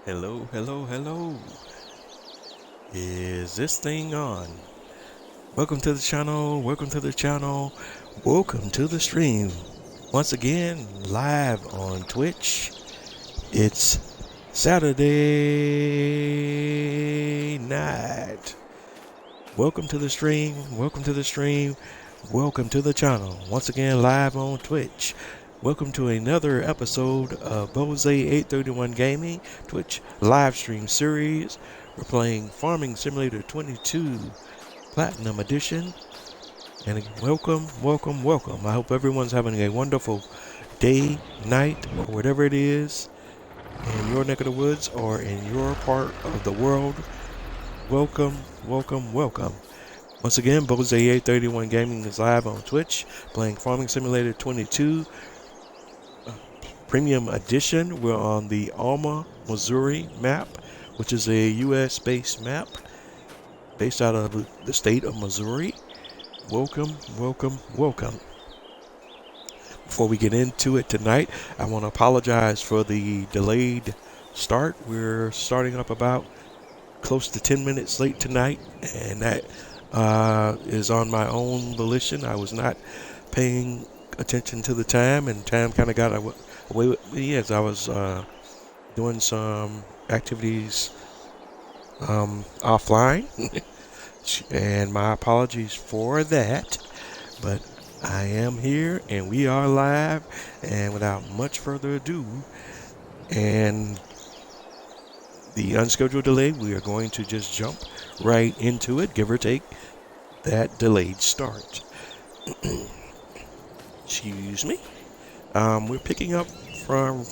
Hello, hello, hello. Is this thing on? Welcome to the channel. Welcome to the channel. Welcome to the stream. Once again, live on Twitch. It's Saturday night. Welcome to the stream. Welcome to the stream. Welcome to the channel. Once again, live on Twitch. Welcome to another episode of Bose 831 Gaming Twitch live stream series. We're playing Farming Simulator 22 Platinum Edition. And welcome, welcome, welcome. I hope everyone's having a wonderful day, night, or whatever it is in your neck of the woods or in your part of the world. Welcome, welcome, welcome. Once again, Bose 831 Gaming is live on Twitch, playing Farming Simulator 22 Premium Edition. We're on the Alma, Missouri map, which is a US-based map based out of the state of Missouri. Welcome, welcome, welcome. Before we get into it tonight, I want to apologize for the delayed start. We're starting up about close to 10 minutes late tonight, and that is on my own volition. I was not paying attention to the time, and time kind of got away with me as I was doing some activities offline. And my apologies for that, but I am here and we are live, and without much further ado and the unscheduled delay, we are going to just jump right into it, give or take that delayed start. Excuse me. We're picking up from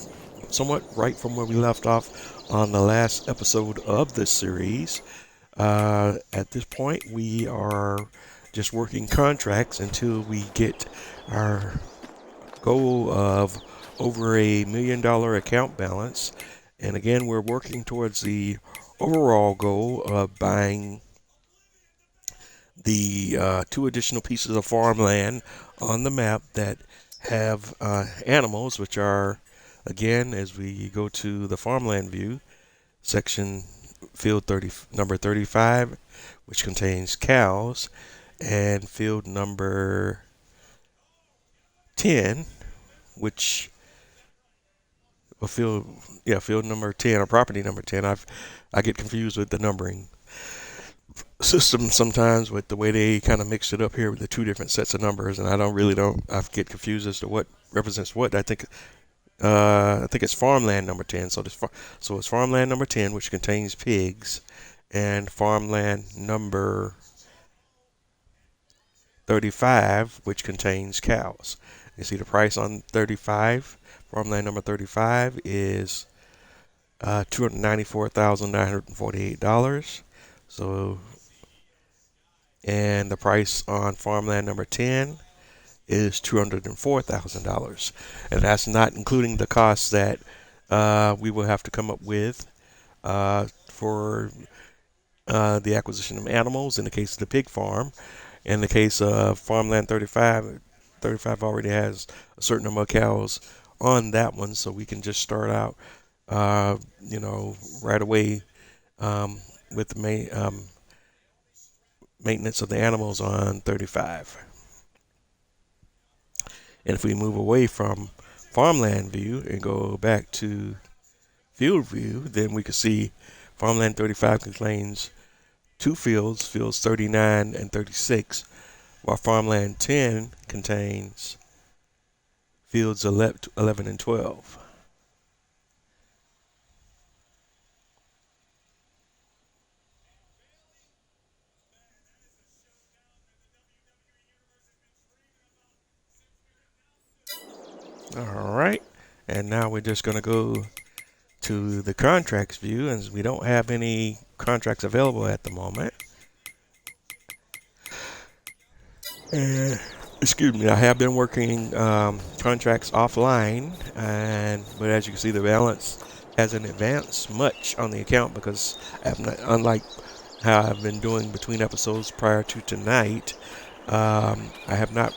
somewhat right from where we left off on the last episode of this series. At this point, we are just working contracts until we get our goal of over $1 million account balance. And again, we're working towards the overall goal of buying the 2 additional pieces of farmland on the map that have animals, which are, again, as we go to the farmland view, section field number 35, which contains cows, and field number 10, which field number 10 or property number 10. I get confused with the numbering system sometimes with the way they kind of mix it up here with the 2 different sets of numbers, and I get confused as to what represents what. I think it's farmland number 10. So it's farmland number 10, which contains pigs, and farmland number 35, which contains cows. You see the price on 35. Farmland number 35 is $294,948. So, and the price on farmland number 10 is $204,000, and that's not including the costs that we will have to come up with for the acquisition of animals in the case of the pig farm. In the case of farmland 35 already has a certain number of cows on that one, so we can just start out right away with the maintenance of the animals on 35. And if we move away from farmland view and go back to field view, then we can see farmland 35 contains 2 fields 39 and 36, while farmland 10 contains fields 11 and 12. All right, and now we're just going to go to the contracts view, and we don't have any contracts available at the moment. And excuse me, I have been working contracts offline, but as you can see, the balance hasn't advanced much on the account because unlike how I've been doing between episodes prior to tonight, I have not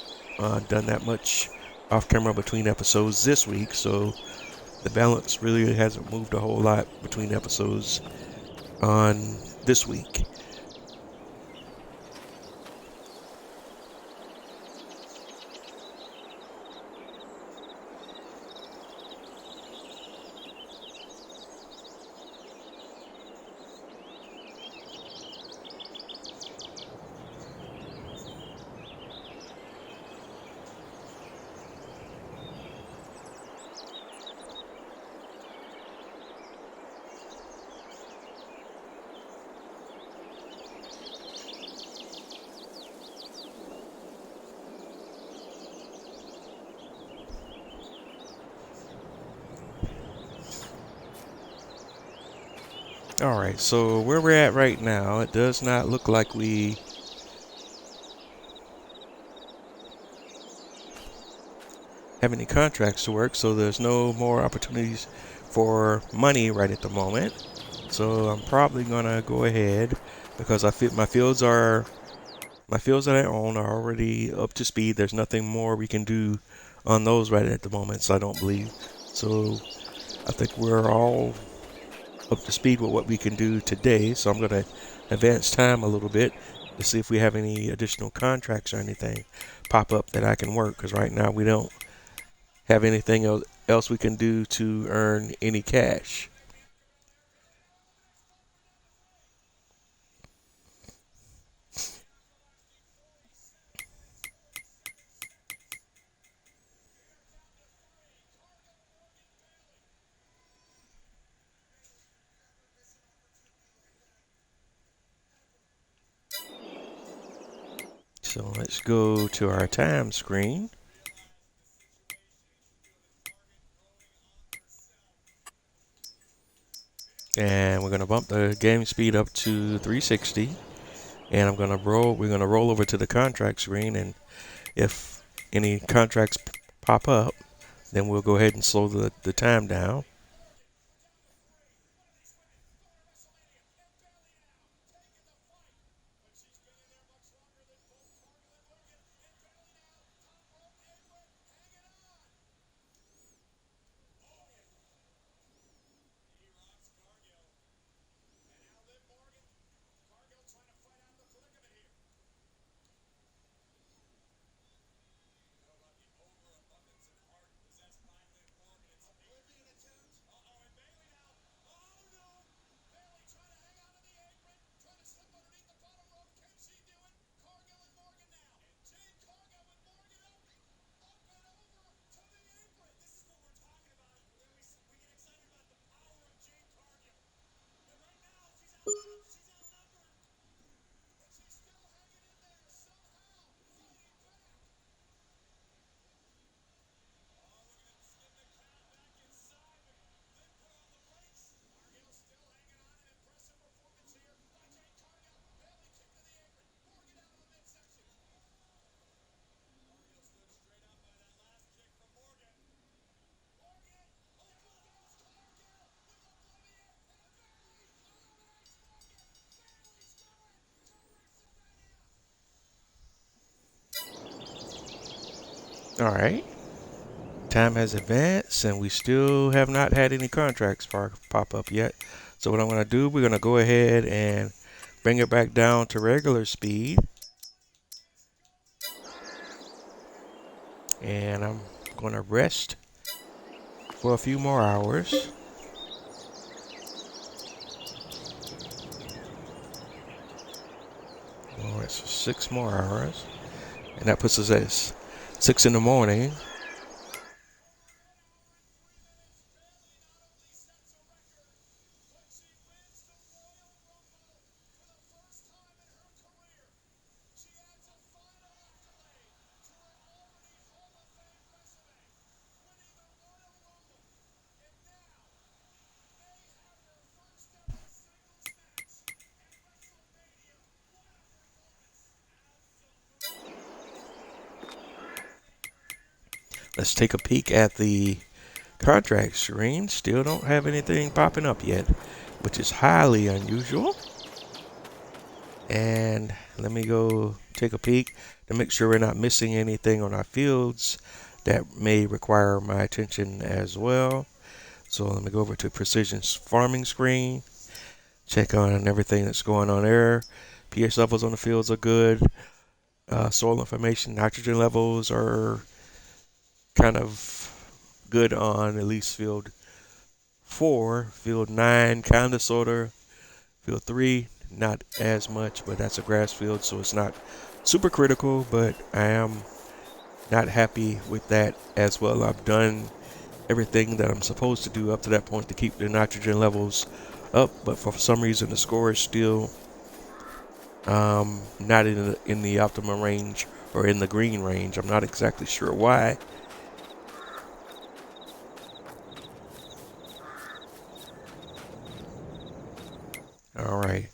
done that much off camera between episodes this week. So The balance really hasn't moved a whole lot between episodes on this week. Alright, so where we're at right now, it does not look like we have any contracts to work, so there's no more opportunities for money right at the moment. So I'm probably gonna go ahead because I feel my fields that I own are already up to speed. There's nothing more we can do on those right at the moment, so I don't believe. So I think we're all up to speed with what we can do today. So I'm gonna advance time a little bit to see if we have any additional contracts or anything pop up that I can work, because right now we don't have anything else we can do to earn any cash. So let's go to our time screen. And we're going to bump the game speed up to 360. And we're going to roll over to the contract screen. And if any contracts pop up, then we'll go ahead and slow the time down. All right. Time has advanced, and we still have not had any contracts pop up yet. So what I'm going to do, we're going to go ahead and bring it back down to regular speed. And I'm going to rest for a few more hours. We'll rest for 6 more hours. And that puts us at 6 in the morning. Let's take a peek at the contract screen. Still don't have anything popping up yet, which is highly unusual. And let me go take a peek to make sure we're not missing anything on our fields that may require my attention as well. So let me go over to precision farming screen, check on everything that's going on there. pH levels on the fields are good. Soil information, nitrogen levels are kind of good on at least field 4. Field 9, kind of, sort of. Field 3, not as much, but that's a grass field, so it's not super critical, but I am not happy with that as well. I've done everything that I'm supposed to do up to that point to keep the nitrogen levels up, but for some reason the score is still not in the optimum range or in the green range. I'm not exactly sure why. All right,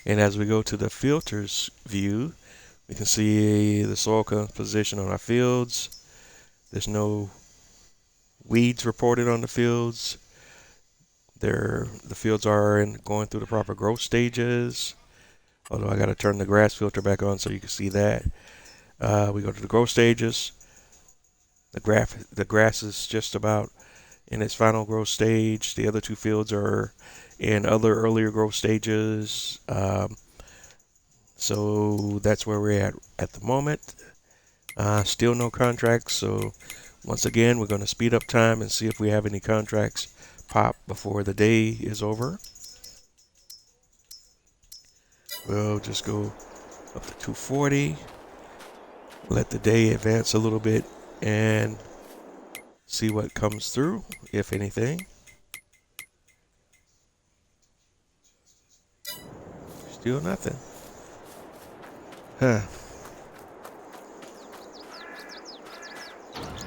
and as we go to the filters view, we can see the soil composition on our fields. There's no weeds reported on the fields. The fields are going through the proper growth stages. Although I got to turn the grass filter back on so you can see that. We go to the growth stages. The grass is just about in its final growth stage. The other two fields are in other earlier growth stages. So that's where we're at the moment. Still no contracts. So once again, we're going to speed up time and see if we have any contracts pop before the day is over. We'll just go up to 240. Let the day advance a little bit and see what comes through, if anything. Still nothing. Huh.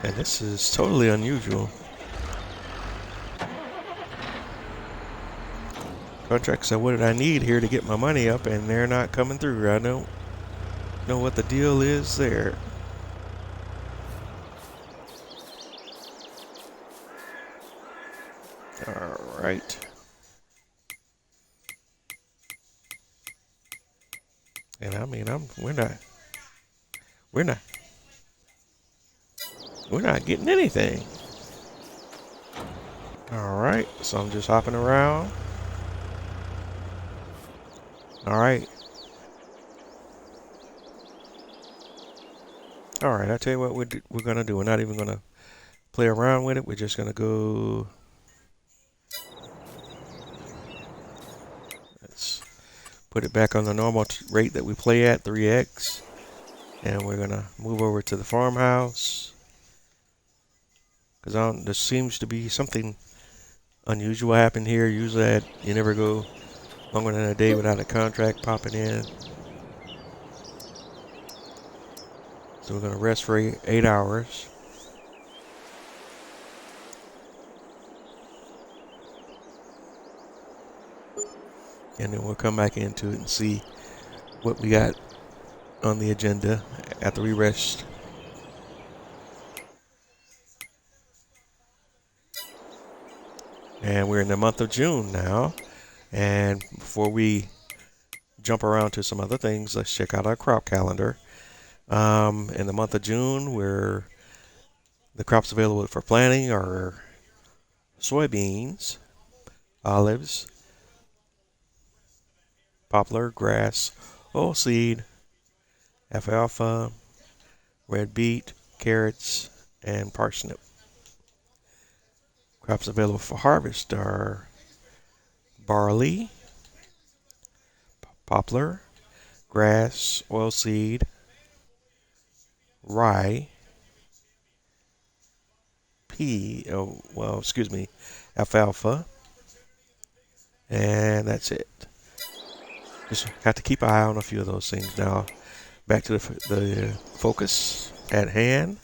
And this is totally unusual. Contracts are what I need here to get my money up, and they're not coming through. I don't know what the deal is there. All right. And I mean, we're not getting anything. All right, so I'm just hopping around. All right. All right, I'll tell you what we're gonna do. We're not even gonna play around with it. We're just gonna go. Let's put it back on the normal rate that we play at, 3x. And we're gonna move over to the farmhouse. Because there seems to be something unusual happen here. Usually you never go longer than a day without a contract popping in. So we're going to rest for 8 hours. And then we'll come back into it and see what we got on the agenda after we rest. And we're in the month of June now. And before we jump around to some other things, let's check out our crop calendar. In the month of June, the crops available for planting are soybeans, olives, poplar, grass, oilseed, alfalfa, red beet, carrots, and parsnip. Crops available for harvest are barley, poplar, grass, oilseed, rye, alfalfa, and that's it. Just have to keep an eye on a few of those things. Now, back to the focus at hand.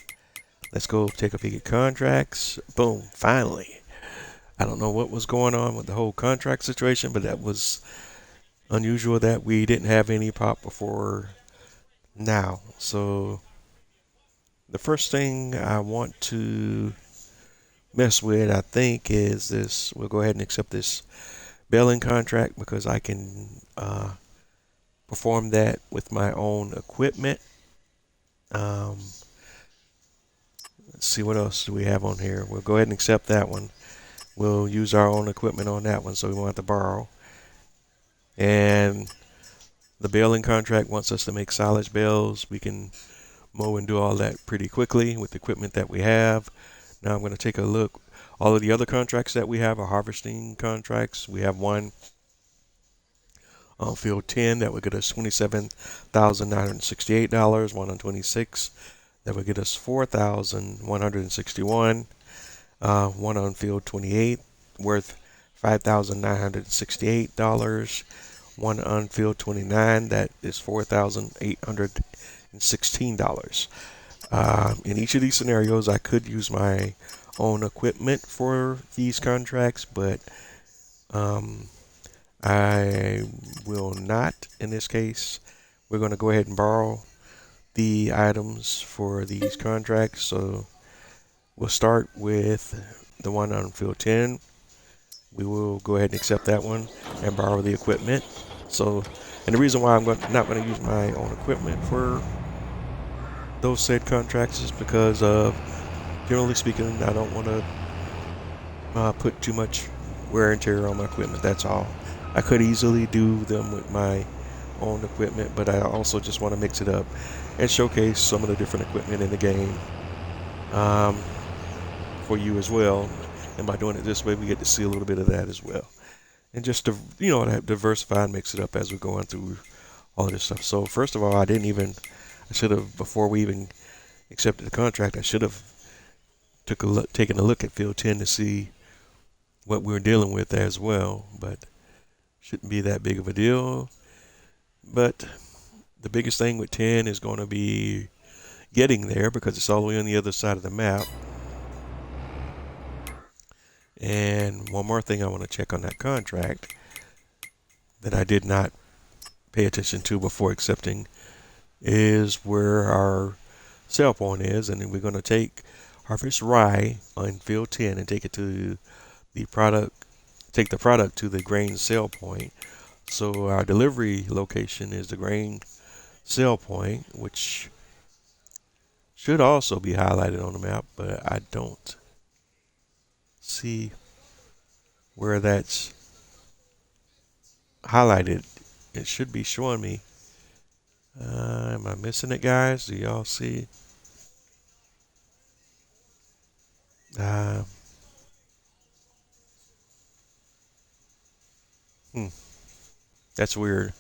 Let's go take a peek at contracts. Boom, finally. I don't know what was going on with the whole contract situation, but that was unusual that we didn't have any pop before now. So the first thing I want to mess with, I think, is this. We'll go ahead and accept this baling contract because I can perform that with my own equipment. Let's see, what else do we have on here? We'll go ahead and accept that one. we'll use our own equipment on that one, so we won't have to borrow. And the baling contract wants us to make silage bales. We can mow and do all that pretty quickly with the equipment that we have. Now I'm going to take a look. All of the other contracts that we have are harvesting contracts. We have one on field 10 that would get us $27,968. One on 26 that would get us $4,161. One on field 28 worth $5,968. One on field 29 that is $4,816. In each of these scenarios, I could use my own equipment for these contracts, but I will not in this case. We're going to go ahead and borrow the items for these contracts. So we'll start with the one on field 10. We will go ahead and accept that one and borrow the equipment. So, and the reason why I'm not going to use my own equipment for those said contracts is because of, generally speaking, I don't want to put too much wear and tear on my equipment. That's all. I could easily do them with my own equipment, but I also just want to mix it up and showcase some of the different equipment in the game for you as well. And by doing it this way, we get to see a little bit of that as well. And just to, diversify and mix it up as we're going through all of this stuff. So first of all, I should have, before we even accepted the contract, I should have taken a look at field 10 to see what we were dealing with as well. But shouldn't be that big of a deal. But the biggest thing with 10 is going to be getting there, because it's all the way on the other side of the map. And one more thing I want to check on that contract that I did not pay attention to before accepting is where our sell point is. And then we're going to take harvest rye on field 10 and take it to the product to the grain sell point. So our delivery location is the grain sell point, which should also be highlighted on the map, but I don't see where that's highlighted. It should be showing me. Am I missing it, guys? Do y'all see? That's weird.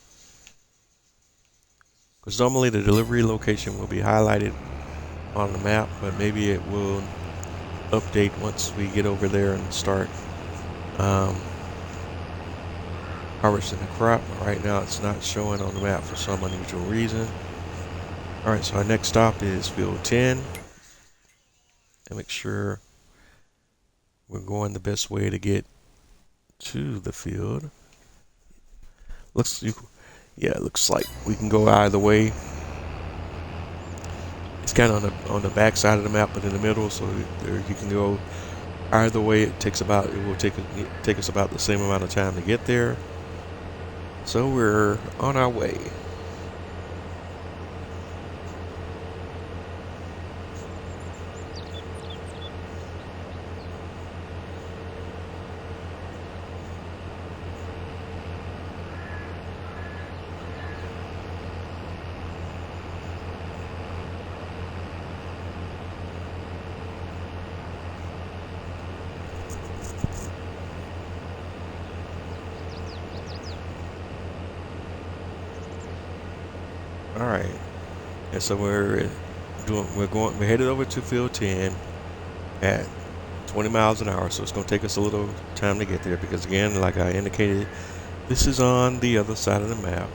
Because normally the delivery location will be highlighted on the map, but maybe it will update once we get over there and start harvesting the crop. Right now it's not showing on the map for some unusual reason. Alright, so our next stop is field 10. And make sure we're going the best way to get to the field. It looks like we can go either way. It's kind of on the back side of the map, but in the middle, so you can go either way. It will take us about the same amount of time to get there. So we're on our way. All right, and so we're headed over to field 10 at 20 miles an hour. So it's going to take us a little time to get there, because again, like I indicated, this is on the other side of the map.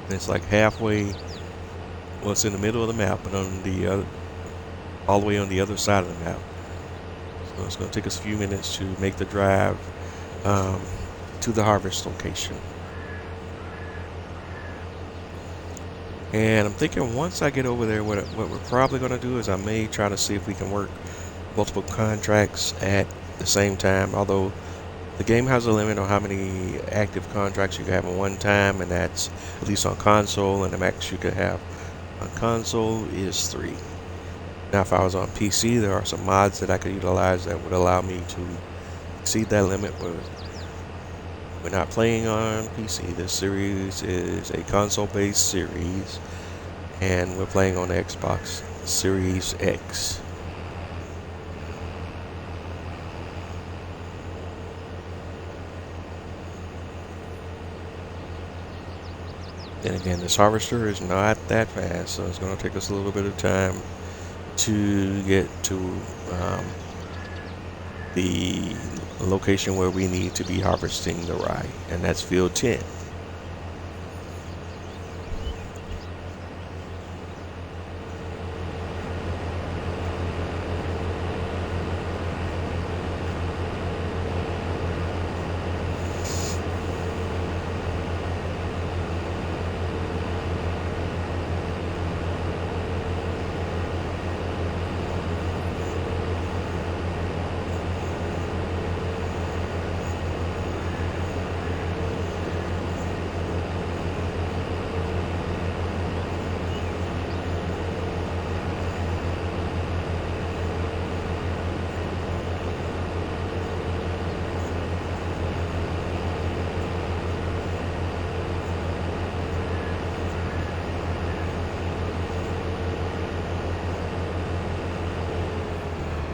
And it's like halfway. Well, it's in the middle of the map, but on the all the way on the other side of the map. So it's going to take us a few minutes to make the drive to the harvest location. And I'm thinking once I get over there, what we're probably going to do is I may try to see if we can work multiple contracts at the same time. Although the game has a limit on how many active contracts you can have at one time, and that's at least on console, and the max you can have on console is 3. Now, if I was on PC, there are some mods that I could utilize that would allow me to exceed that limit, but we're not playing on PC. This series is a console-based series, and we're playing on the Xbox Series X. Then again, this harvester is not that fast, so it's going to take us a little bit of time to get to the location where we need to be harvesting the rye, and that's field 10.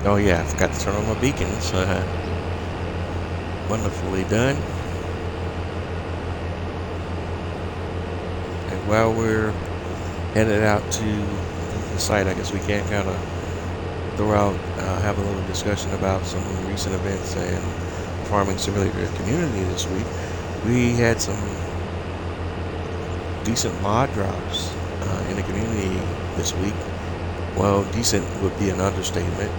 Oh yeah, I forgot to turn on my beacons. Wonderfully done. And while we're headed out to the site, I guess we can kind of throw out, have a little discussion about some recent events and Farming Simulator community this week. We had some decent mod drops in the community this week. Well, decent would be an understatement.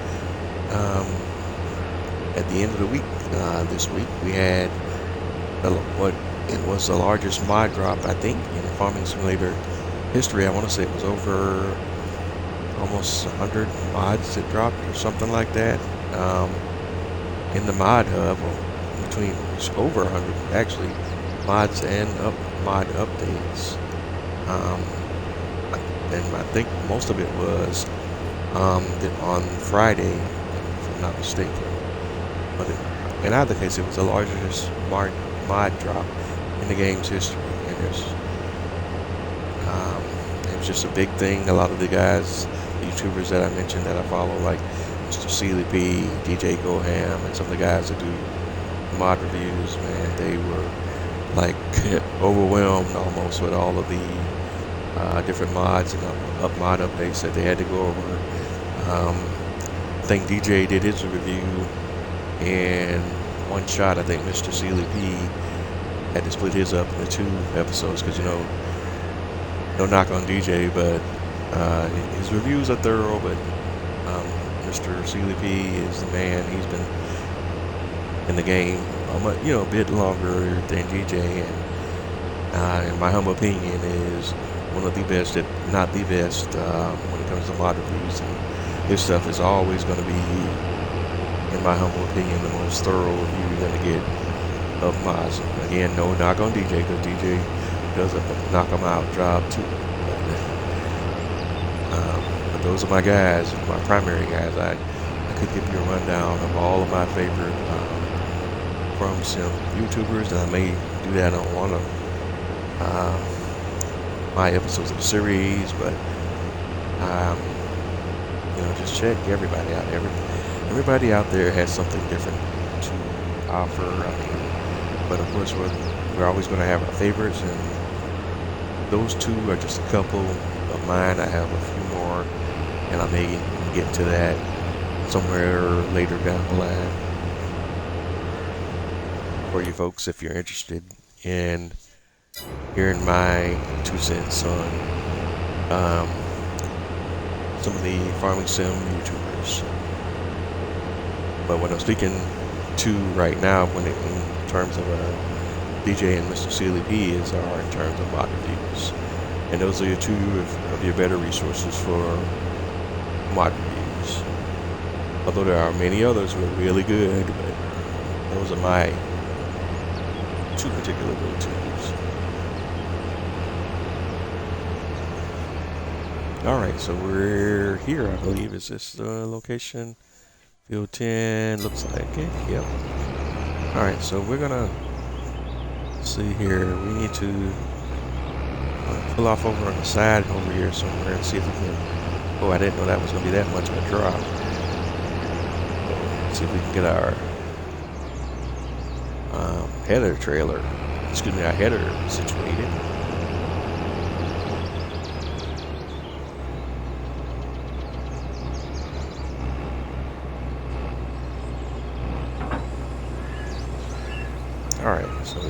At the end of the week, this week, we had what it was the largest mod drop, I think, in Farming Simulator history. I want to say it was over almost 100 mods that dropped or something like that in the mod hub, between over 100 actually mods and mod updates. And I think most of it was on Friday, if I'm not mistaken. But in either case, it was the largest mod drop in the game's history, and it was just a big thing. A lot of the guys, the YouTubers that I mentioned that I follow, like Mr. Sealy P, DJ Goham, and some of the guys that do mod reviews, man, they were like overwhelmed almost with all of the different mods and mod updates that they had to go over. I think DJ did his review in one shot. I think Mr. Sealy P had to split his up into 2 episodes because, no knock on DJ, but his reviews are thorough. But Mr. Sealy P is the man. He's been in the game a bit longer than DJ, and in my humble opinion is one of the best, if not the best, when it comes to mod reviews. And his stuff is always going to be, in my humble opinion, the most thorough review you're going to get of mods. Again, no knock on DJ, because DJ does a knock 'em out job too. But those are my guys, my primary guys. I could give you a rundown of all of my favorite from some YouTubers, and I may do that on one of my episodes of the series, but just check everybody out. Everybody out there has something different to offer. But of course we're always going to have our favorites, and those 2 are just a couple of mine. I have a few more, and I may get to that somewhere later down the line for you folks if you're interested in hearing my 2 cents on some of the farming sim YouTubers. But what I'm speaking to right now, in terms of DJ and Mr. Sealy P, are in terms of mod reviews, and those are your 2 of your better resources for mod reviews. Although there are many others who are really good, but those are my 2 particular go-tos. Alright, so we're here, I believe. Is this the location? Field 10, looks like it. Yep. Alright, so we're gonna see here. We need to pull off over on the side over here somewhere and see if we can. Oh, I didn't know that was gonna be that much of a drop. Let's see if we can get our header trailer, excuse me, our header situated. Alright, so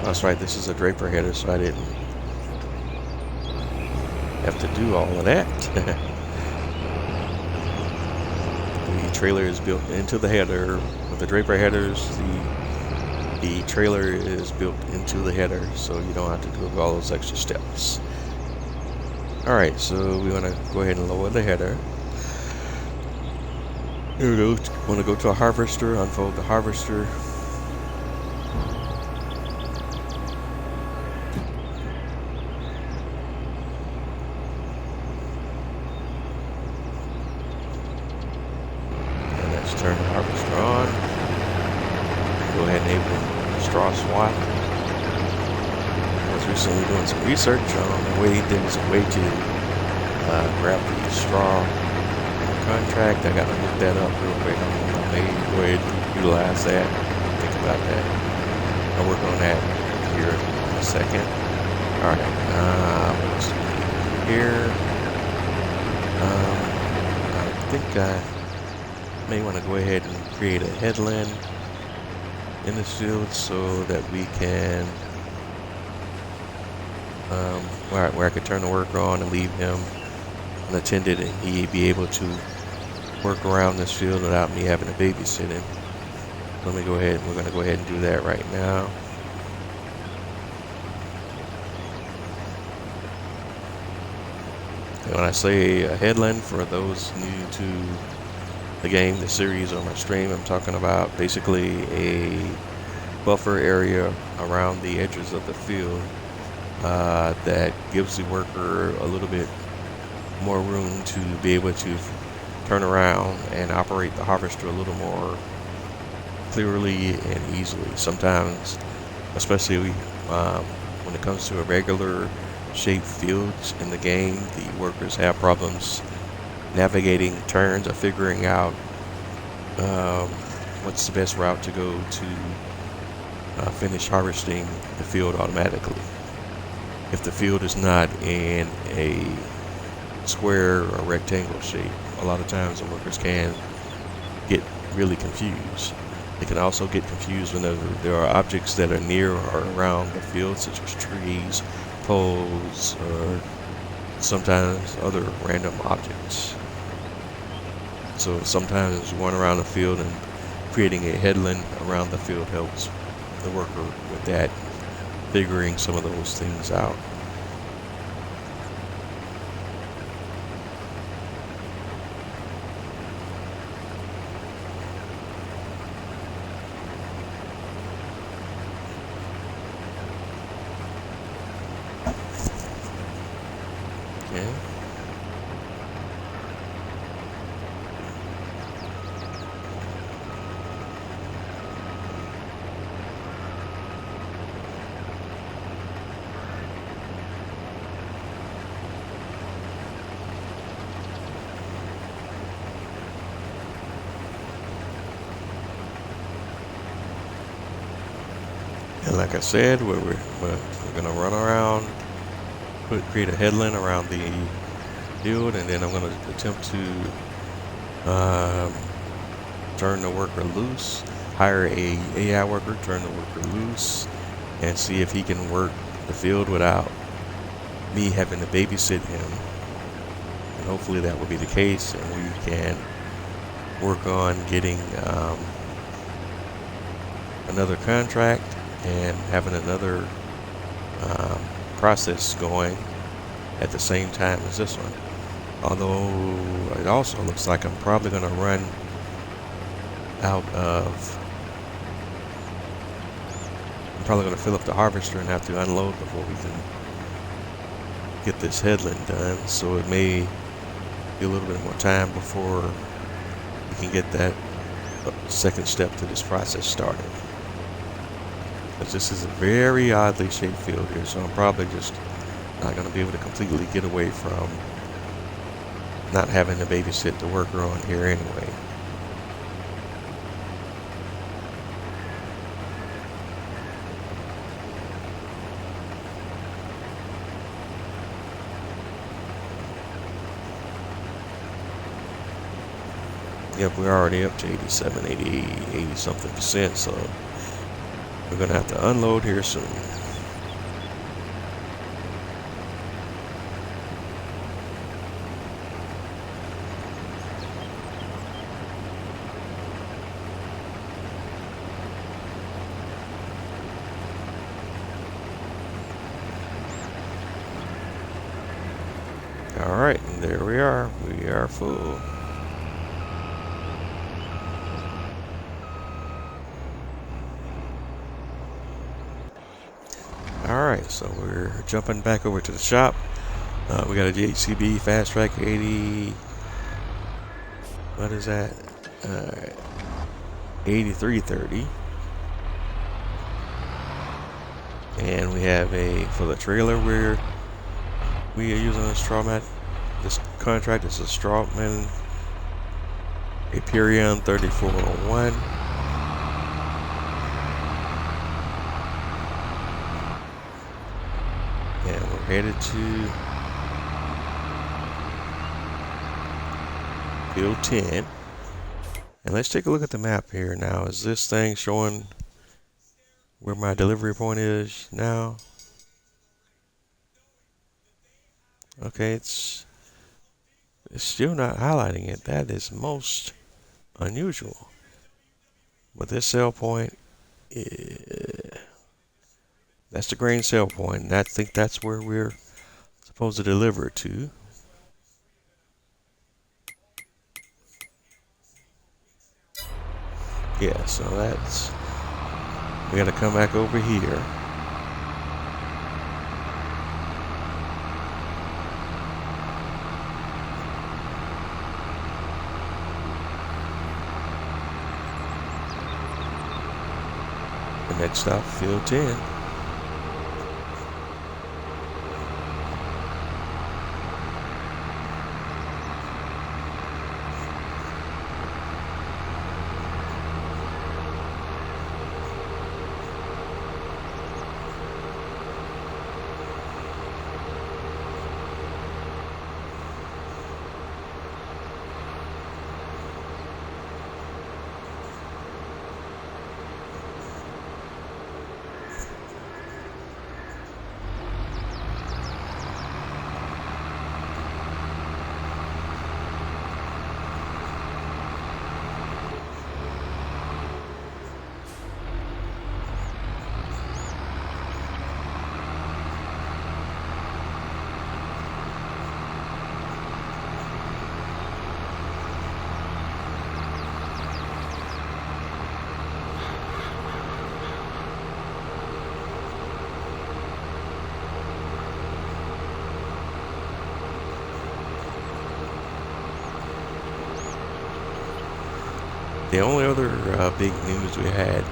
that's right, this is a draper header, so I didn't have to do all of that. The trailer is built into the header. With the draper headers, the trailer is built into the header, so you don't have to do all those extra steps. Alright, so we want to go ahead and lower the header. Here we go. Want to go to a harvester, unfold the harvester. And let's turn the harvester on. Go ahead and enable straw swap. I was recently doing some research on the way there's a way to grab the straw contract. I gotta look that up real quick. I may go ahead and utilize that. Think about that. I'll work on that here in a second. Alright, let's see here. I think I may want to go ahead and create a headland in this field so that we can where I could turn the worker on and leave him unattended, and he'd be able to work around this field without me having to babysit him. Let me go ahead, we're going to go ahead and do that right now. And when I say a headland, for those new to the game, the series, or my stream, I'm talking about basically a buffer area around the edges of the field that gives the worker a little bit more room to be able to turn around and operate the harvester a little more clearly and easily. Sometimes, especially when it comes to irregular shaped fields in the game, the workers have problems navigating turns or figuring out what's the best route to go to finish harvesting the field automatically. If the field is not in a square or rectangle shape, a lot of times the workers can get really confused. They can also get confused when there are objects that are near or around the field, such as trees, poles, or sometimes other random objects. So sometimes going around the field and creating a headland around the field helps the worker with that, figuring some of those things out. Okay. And like I said, we're gonna run around, create a headland around the field, and then I'm gonna attempt to turn the worker loose, hire a AI worker, turn the worker loose, and see if he can work the field without me having to babysit him. And hopefully that will be the case, and we can work on getting another contract and having another process going at the same time as this one. Although it also looks like I'm probably going to run out of, I'm probably going to fill up the harvester and have to unload before we can get this headland done, so it may be a little bit more time before we can get that second step to this process started. But this is a very oddly shaped field here, so I'm probably just not going to be able to completely get away from not having to babysit the worker on here anyway. Yep, we're already up to 87, 80 something percent, so we're going to have to unload here soon. Alright, and there we are. We are full. Alright, so we're jumping back over to the shop. We got a DHCB Fast Track 80. What is that? 8330. And we have for the trailer we are using a Strawman. This contract is a Strawman Hyperion 3401. And we're headed to field 10. And let's take a look at the map here now. Is this thing showing where my delivery point is now? Okay, it's still not highlighting it. That is most unusual. But this sell point, that's the grain sell point, and I think that's where we're supposed to deliver to. Yeah, so we gotta come back over here. The next stop, field 10. The only other big news we had,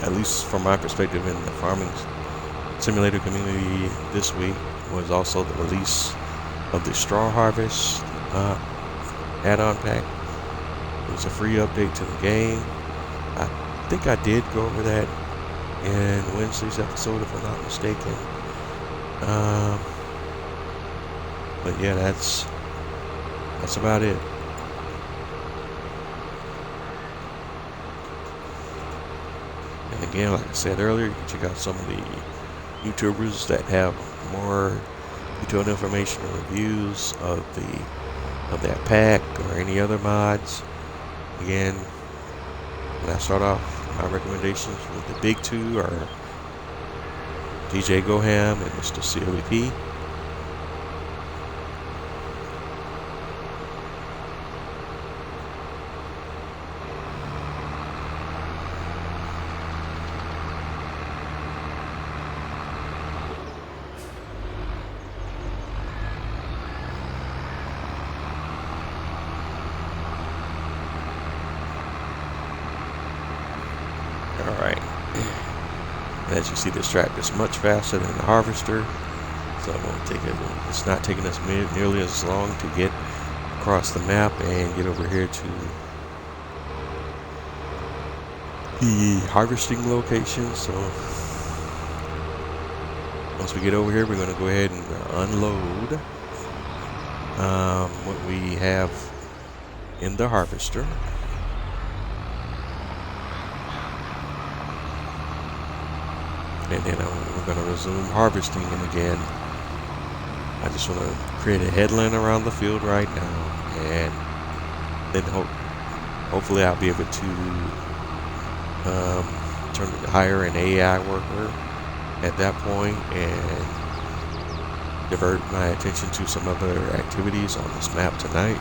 at least from my perspective in the farming simulator community this week, was also the release of the Straw Harvest add-on pack. It was a free update to the game. I think I did go over that in Wednesday's episode, if I'm not mistaken. But yeah, that's about it. And again, like I said earlier, you can check out some of the YouTubers that have more detailed information and reviews of that pack or any other mods. Again, when I start off, my recommendations with the big two are DJ Goham and Mr. COEP. Alright. As you see, this tractor is much faster than the harvester, so it's not taking us nearly as long to get across the map and get over here to the harvesting location. So once we get over here, we're going to go ahead and unload what we have in the harvester. And then we're going to resume harvesting. And again, I just want to create a headland around the field right now, and then hopefully I'll be able to hire an AI worker at that point and divert my attention to some other activities on this map tonight.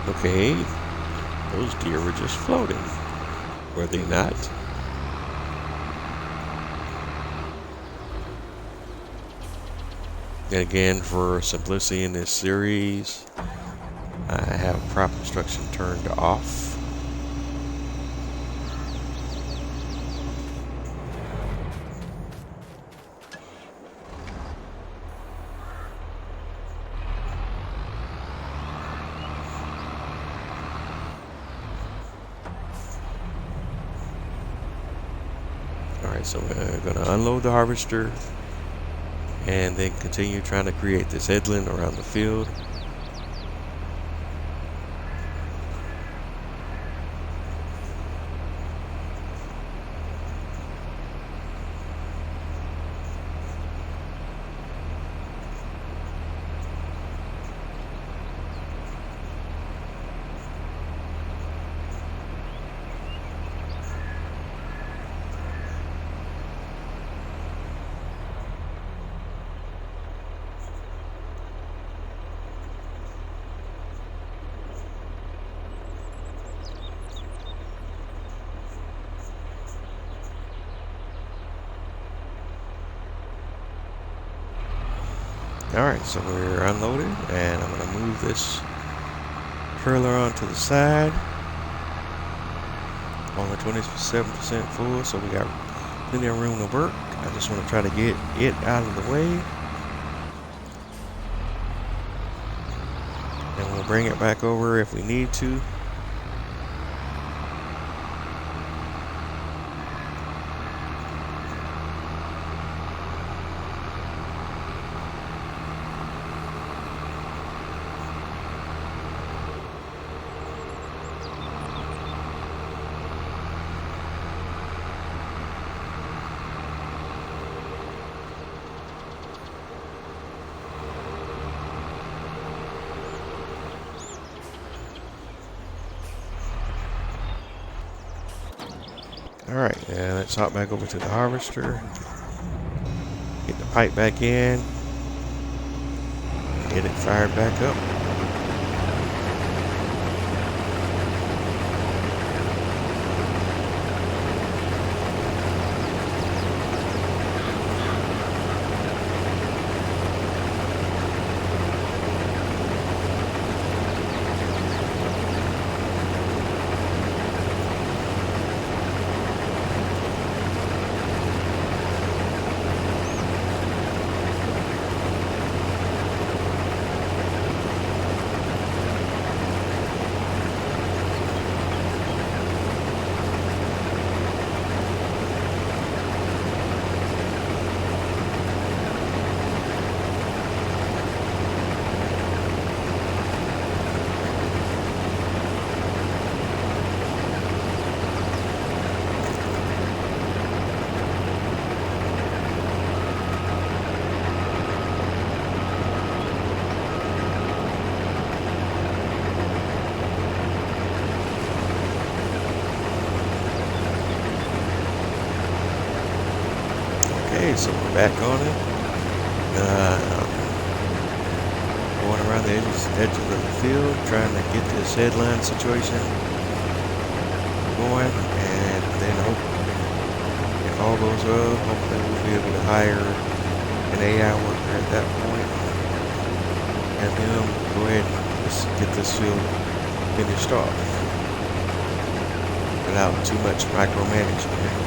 Okay, those deer were just floating, were they not? And again, for simplicity in this series, I have crop construction turned off. Alright, so we're going to unload the harvester and then continue trying to create this headland around the field. Alright, so we're unloaded, and I'm going to move this trailer onto the side. Only 27% full, so we got plenty of room to work. I just want to try to get it out of the way. And we'll bring it back over if we need to. Alright, and let's hop back over to the harvester. Get the pipe back in. Get it fired back up. Okay, so we're back on it. Going around the edges of the field, trying to get this headline situation going, and then if all goes well, hopefully we'll be able to hire an AI worker at that point, and then go ahead and Let's get this field finished off without too much micromanagement.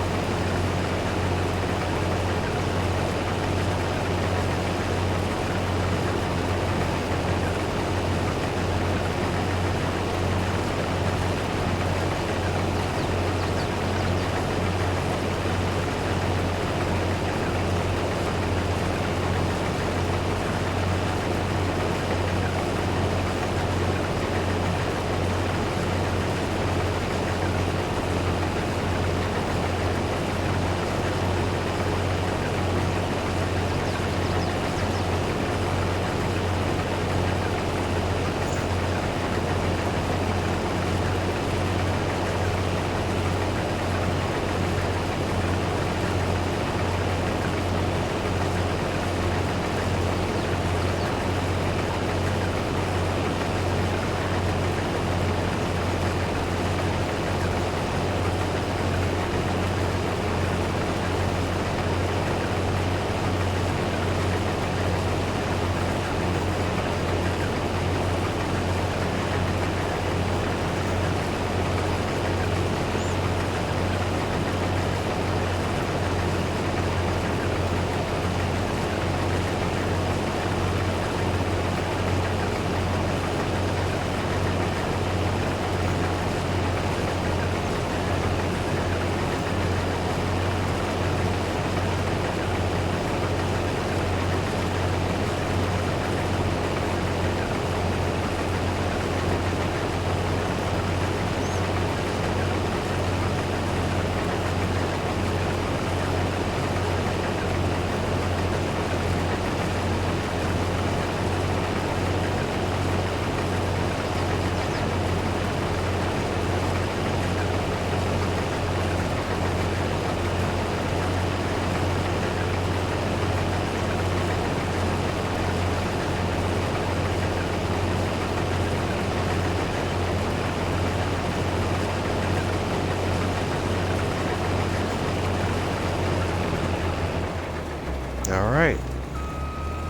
Alright,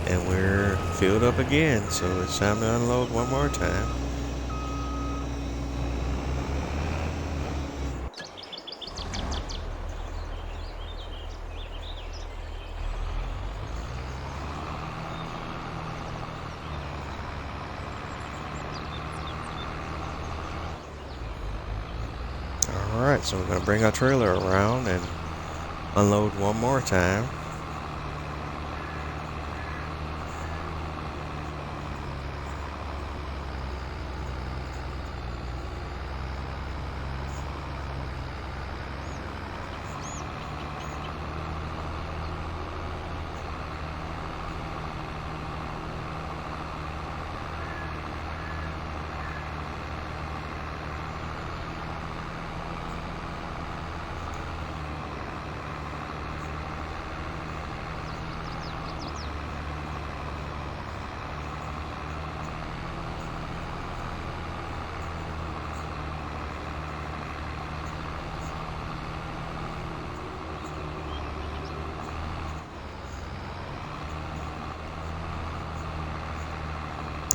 and we're filled up again, so it's time to unload one more time. Alright, so we're going to bring our trailer around and unload one more time.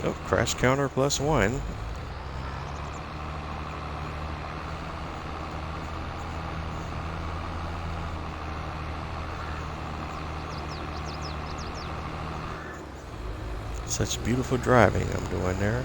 Oh, crash counter +1. Such beautiful driving I'm doing there.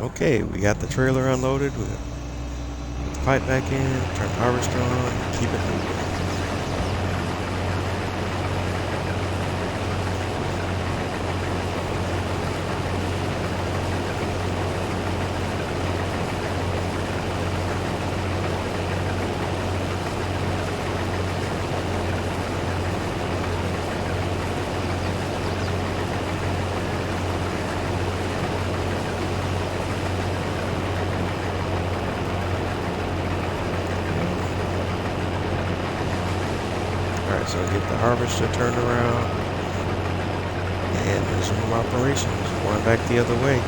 Okay, we got the trailer unloaded. We put the pipe back in, turn the harvester on, and keep it moving. Alright, so get the harvester turned around and resume operations. Going back the other way.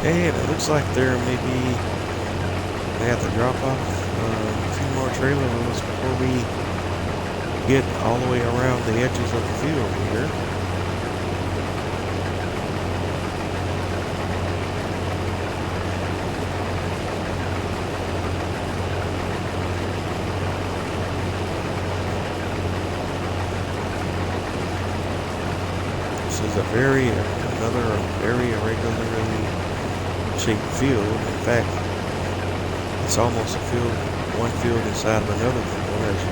And it looks like they have to drop off a few more trailer loads before we get all the way around the edges of the field here. This is another very irregularly shaped field. In fact, it's almost one field inside of another field. As you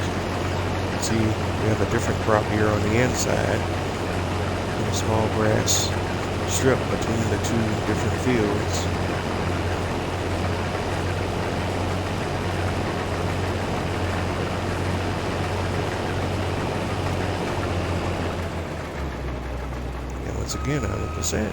can see, we have a different crop here on the inside and a small grass strip between the two different fields. And once again, 100%.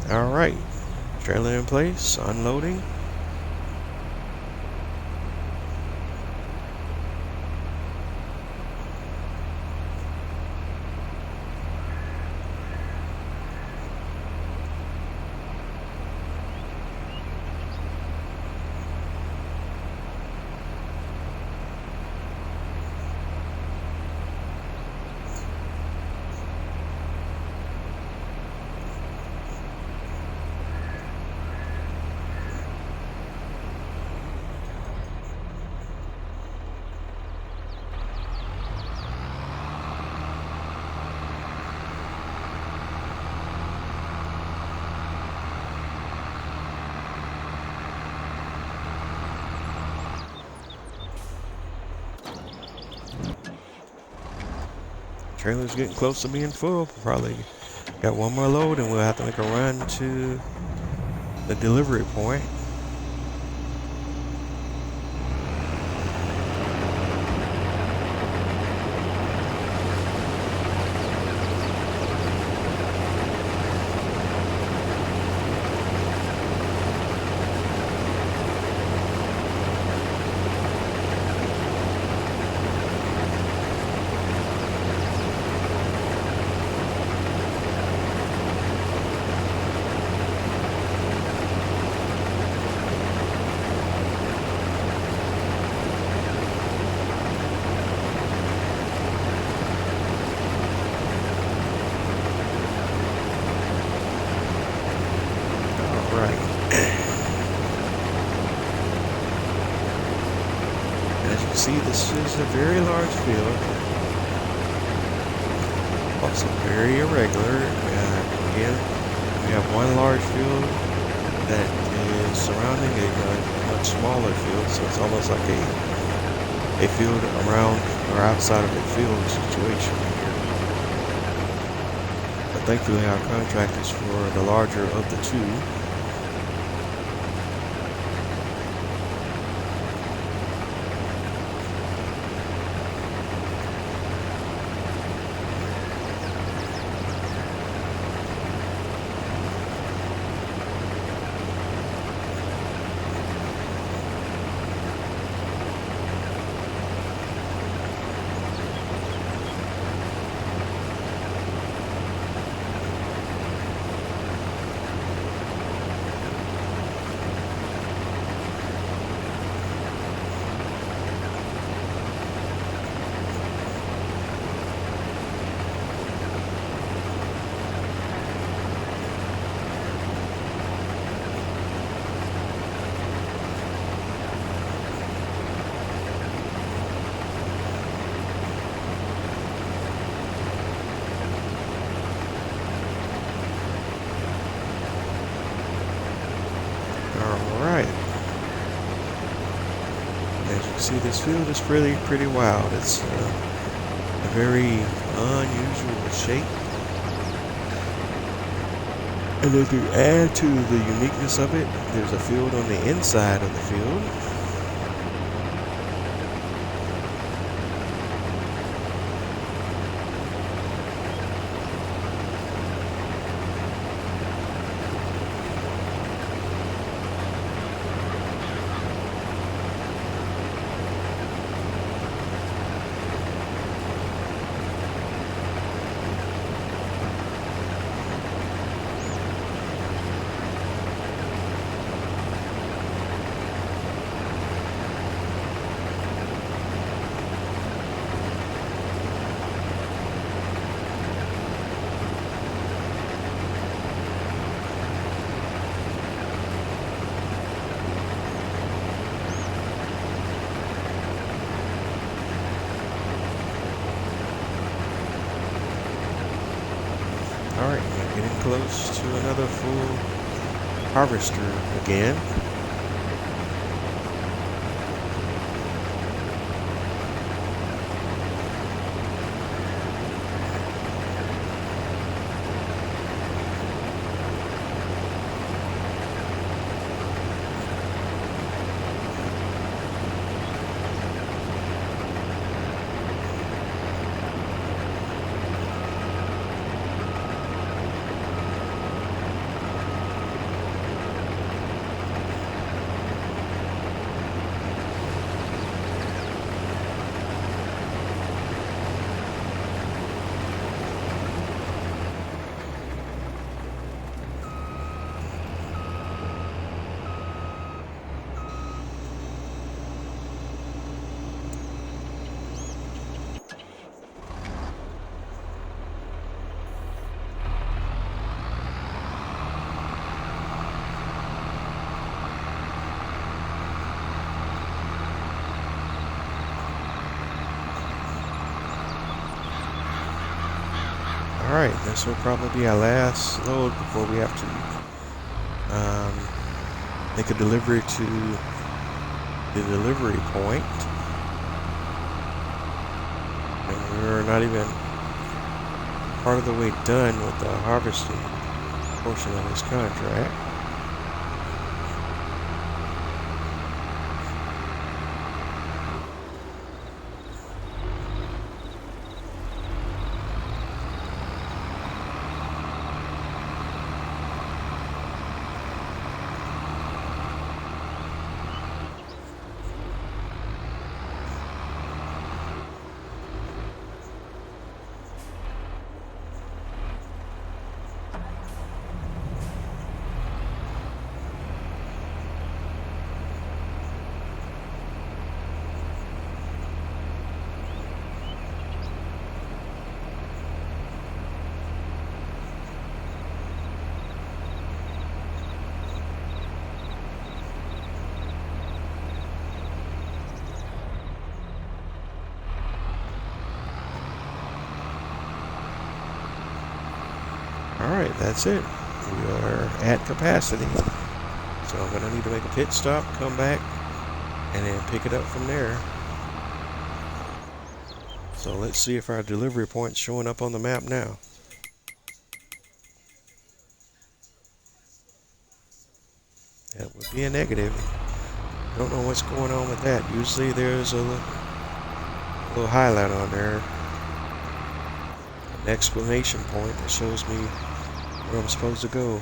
Alright, trailer in place, unloading. Trailer's getting close to being full. Probably got one more load and we'll have to make a run to the delivery point. As you can see, this is a very large field. Also very irregular. Again, we have one large field that is surrounding a much smaller field, so it's almost like a field around or outside of a field situation here. But thankfully our contract is for the larger of the two. Alright. As you can see, this field is pretty wild. It's a very unusual shape. And then to add to the uniqueness of it, there's a field on the inside of the field. Alright, we're getting close to another full harvester again. Alright, this will probably be our last load before we have to make a delivery to the delivery point. And we're not even part of the way done with the harvesting portion of this contract. Alright, that's it. We are at capacity. So I'm going to need to make a pit stop, come back, and then pick it up from there. So let's see if our delivery point's showing up on the map now. That would be a negative. Don't know what's going on with that. Usually there's a little highlight on there, an exclamation point that shows me where I'm supposed to go.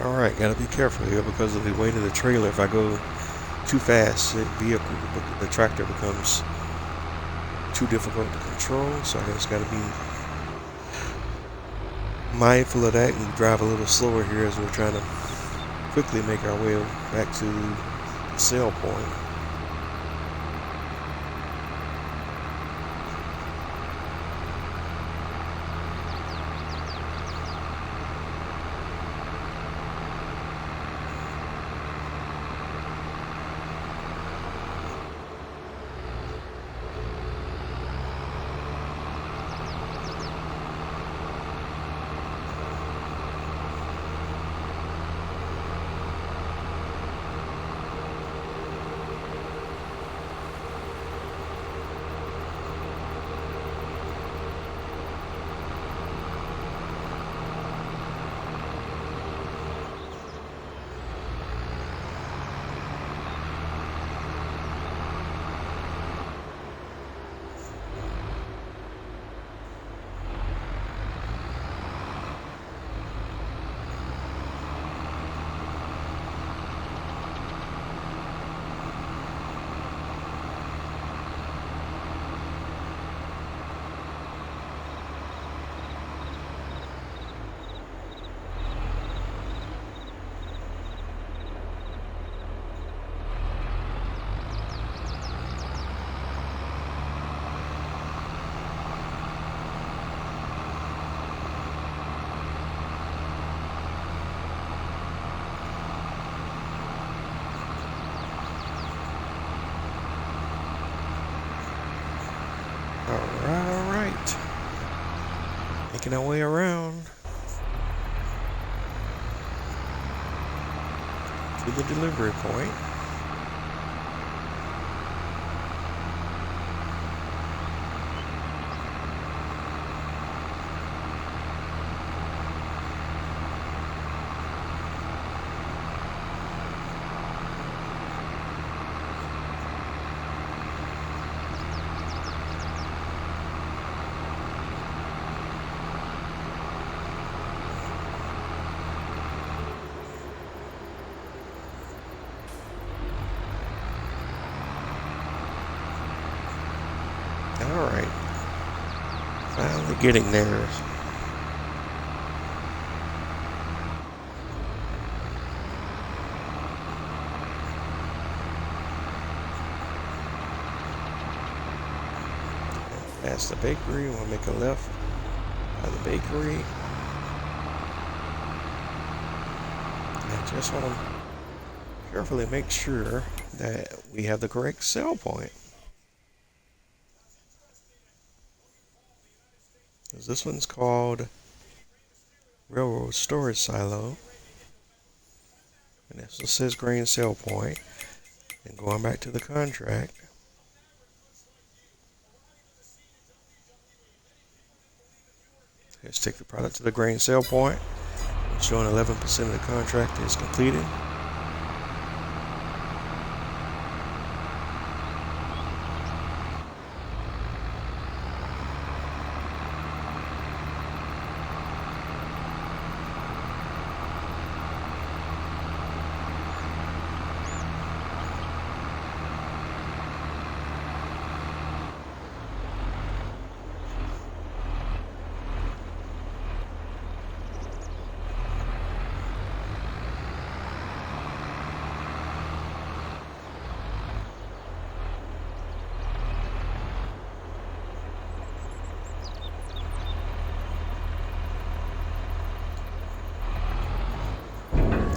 Alright, gotta be careful here because of the weight of the trailer. If I go too fast, the tractor becomes too difficult to control. So I just gotta be mindful of that and drive a little slower here as we're trying to quickly make our way back to the sale point. Making our way around to the delivery point. Alright, finally getting there. Past the bakery, we'll make a left by the bakery. I just want to carefully make sure that we have the correct sell point. This one's called Railroad Storage Silo. And this one says grain sell point. And going back to the contract. Let's take the product to the grain sell point. Showing 11% of the contract is completed.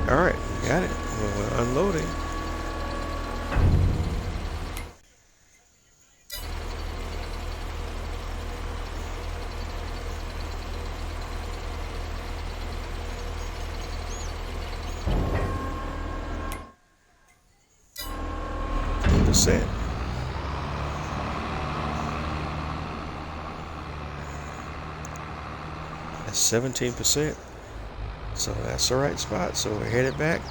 Alright, got it. We're unloading. Percent. That's 17%. So that's the right spot. So we're headed back.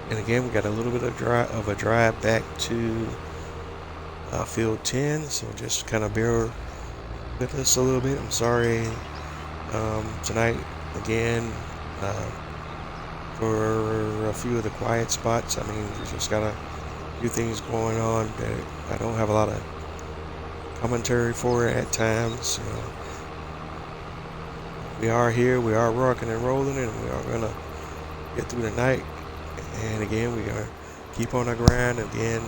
And again, we got a little bit of a drive back to field 10, so just kind of bear with us a little bit. I'm sorry tonight again for a few of the quiet spots. I mean, we just got a few things going on that I don't have a lot of commentary for at times. We are here, we are rocking and rolling, and we are gonna get through the night. And again, we are keep on our grind. Again,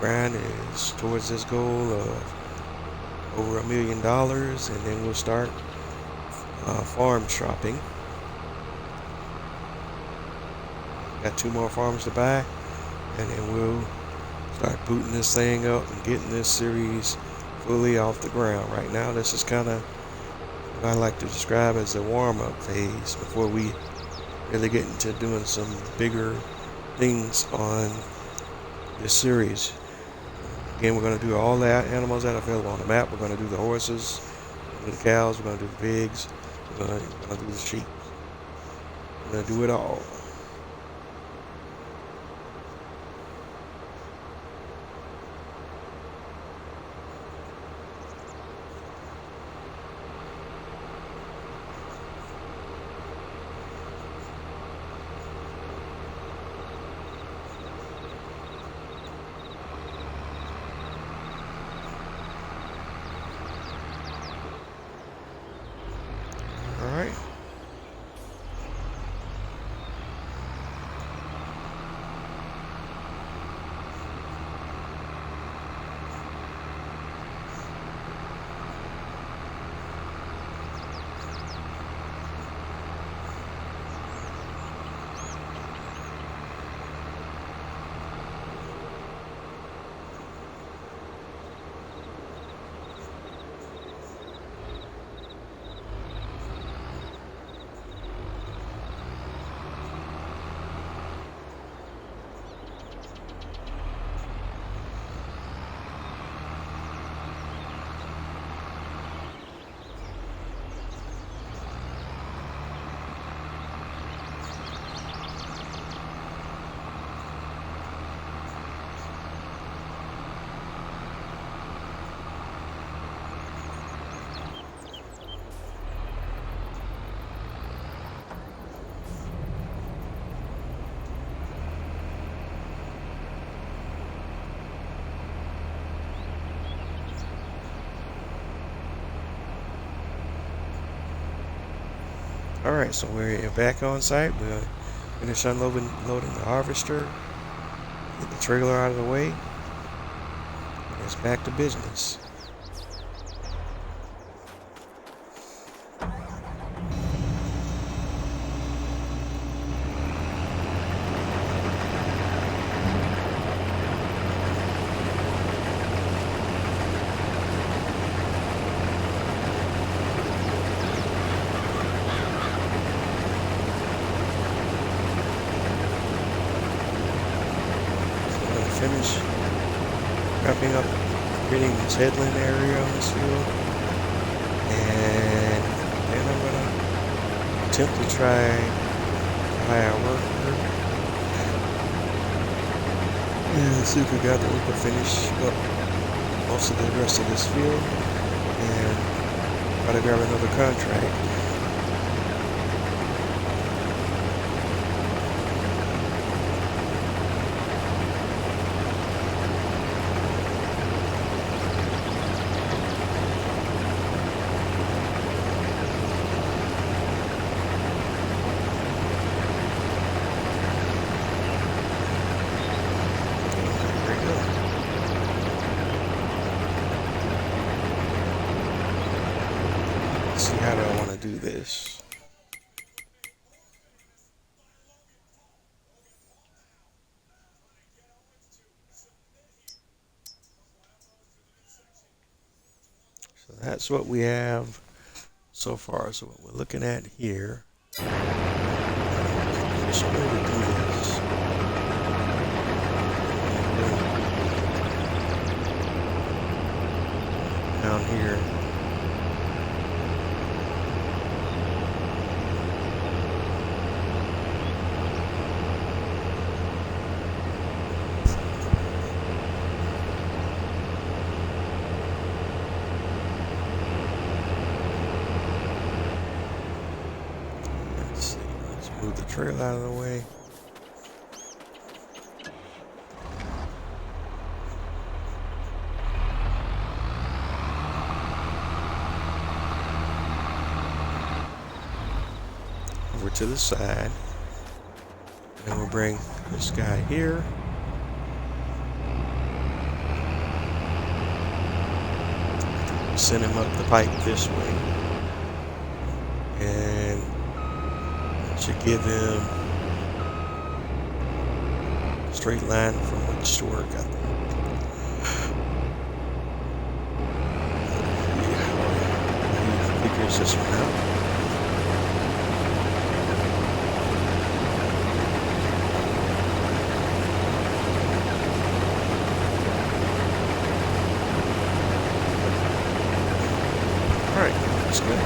grind is towards this goal of over $1 million, and then we'll start farm shopping. Got 2 more farms to buy, and then we'll start booting this thing up and getting this series fully off the ground. Right now, this is kind of what I like to describe as the warm-up phase before we really get into doing some bigger things on this series. Again, we're going to do all the animals that are available on the map. We're going to do the horses, we're going to do the cows, we're going to do the pigs, we're going to do the sheep. We're going to do it all. Alright, so we're back on site. We'll finish unloading the harvester, get the trailer out of the way, and it's back to business. Finish wrapping up creating this headland area on this field, and then I'm gonna attempt to try to hire a worker and see if we got the worker finish up most of the rest of this field and try to grab another contract. See, how do I want to do this? So that's what we have so far. So what we're looking at here, just way to do this. Down here. Move the trail out of the way. Over to the side. And we'll bring this guy here. Send him up the pipe this way. And should give him a straight line from which to work, I think. He figures this one out. Alright, that's good.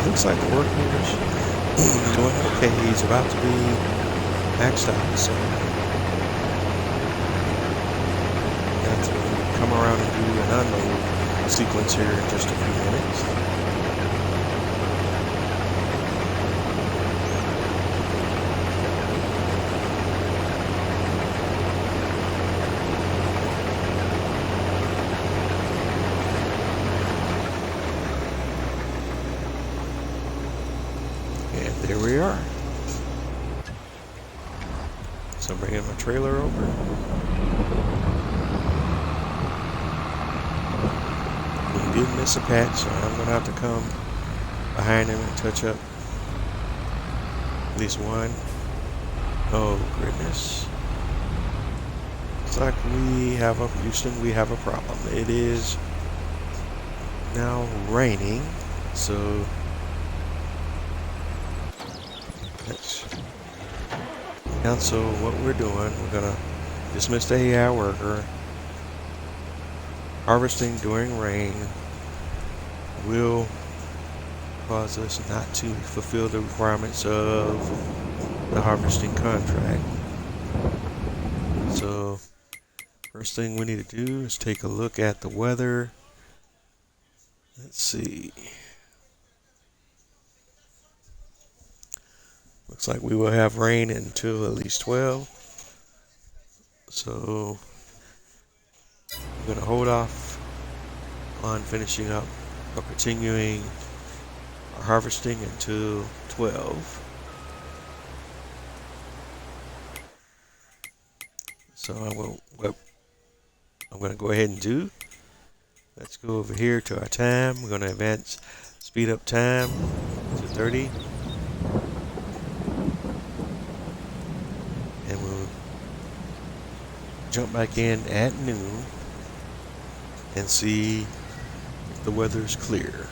looks like the workforce doing okay. He's about to be maxed out, so got to come around and do an unload sequence here in just a few minutes. And there we are. So I'm bringing my trailer over. He did miss a patch, so I'm going to have to come behind him and touch up at least one. Oh, goodness. Looks like Houston, we have a problem. It is now raining, so let's cancel what we're doing. We're going to dismiss the AI worker. Harvesting during rain will cause us not to fulfill the requirements of the harvesting contract. So first thing we need to do is take a look at the weather. Let's see. Looks like we will have rain until at least 12. So I'm going to hold off on finishing up or continuing our harvesting until 12. So what I'm going to go ahead and do. Let's go over here to our time. We're going to speed up time to 30. And we'll jump back in at noon and see if the weather's clear.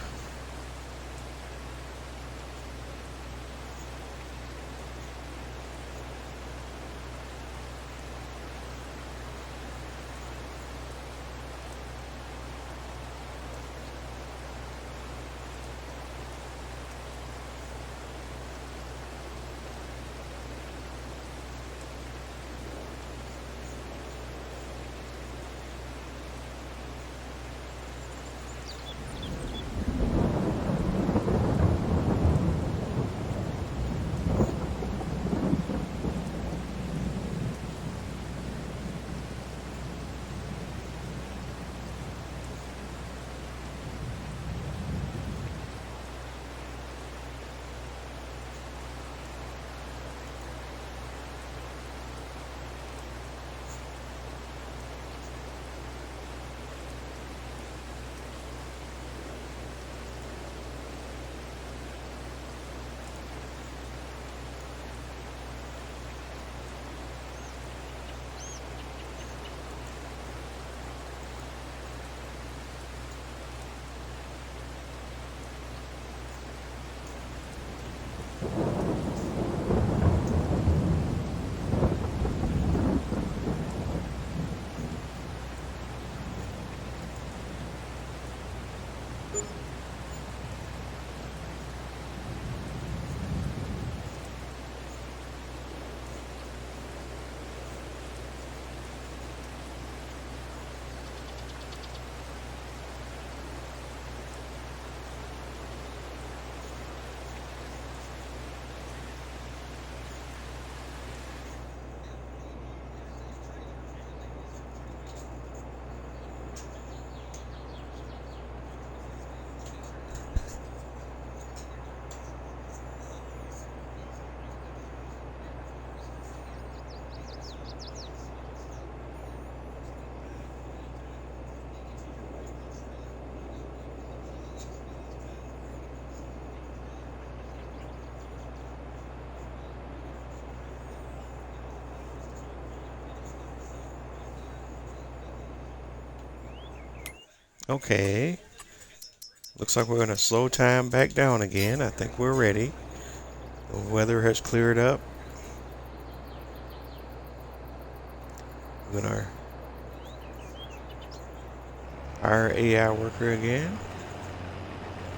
Okay. Looks like we're going to slow time back down again. I think we're ready. The weather has cleared up. We're going to hire AI worker again.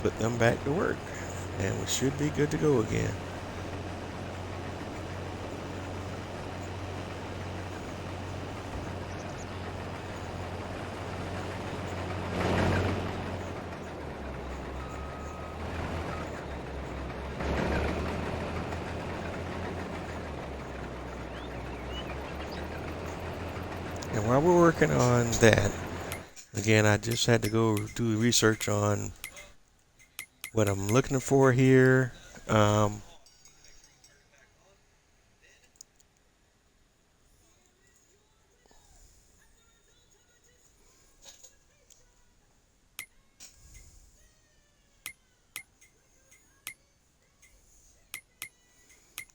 Put them back to work. And we should be good to go again. And while we're working on that, again, I just had to go do research on what I'm looking for here.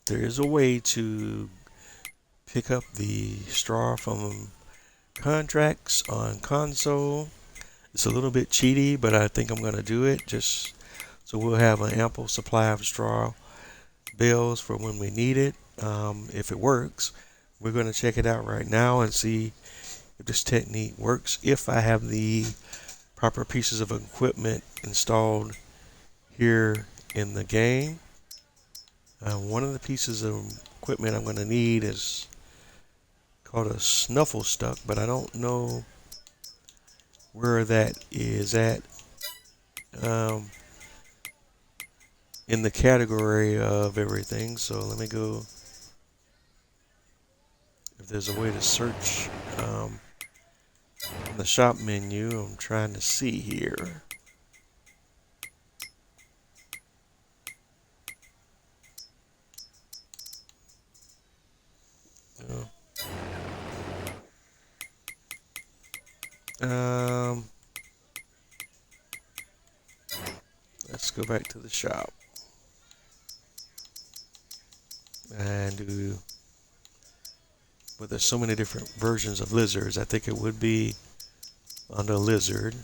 There is a way to pick up the straw from contracts on console. It's a little bit cheaty, but I think I'm going to do it just so we'll have an ample supply of straw bales for when we need it. If it works, we're going to check it out right now and see if this technique works. If I have the proper pieces of equipment installed here in the game. One of the pieces of equipment I'm going to need is called a snuffle stuck, but I don't know where that is at in the category of everything. So let me go, if there's a way to search in the shop menu. I'm trying to see here. Let's go back to the shop and do. But there's so many different versions of lizards. I think it would be on the lizard.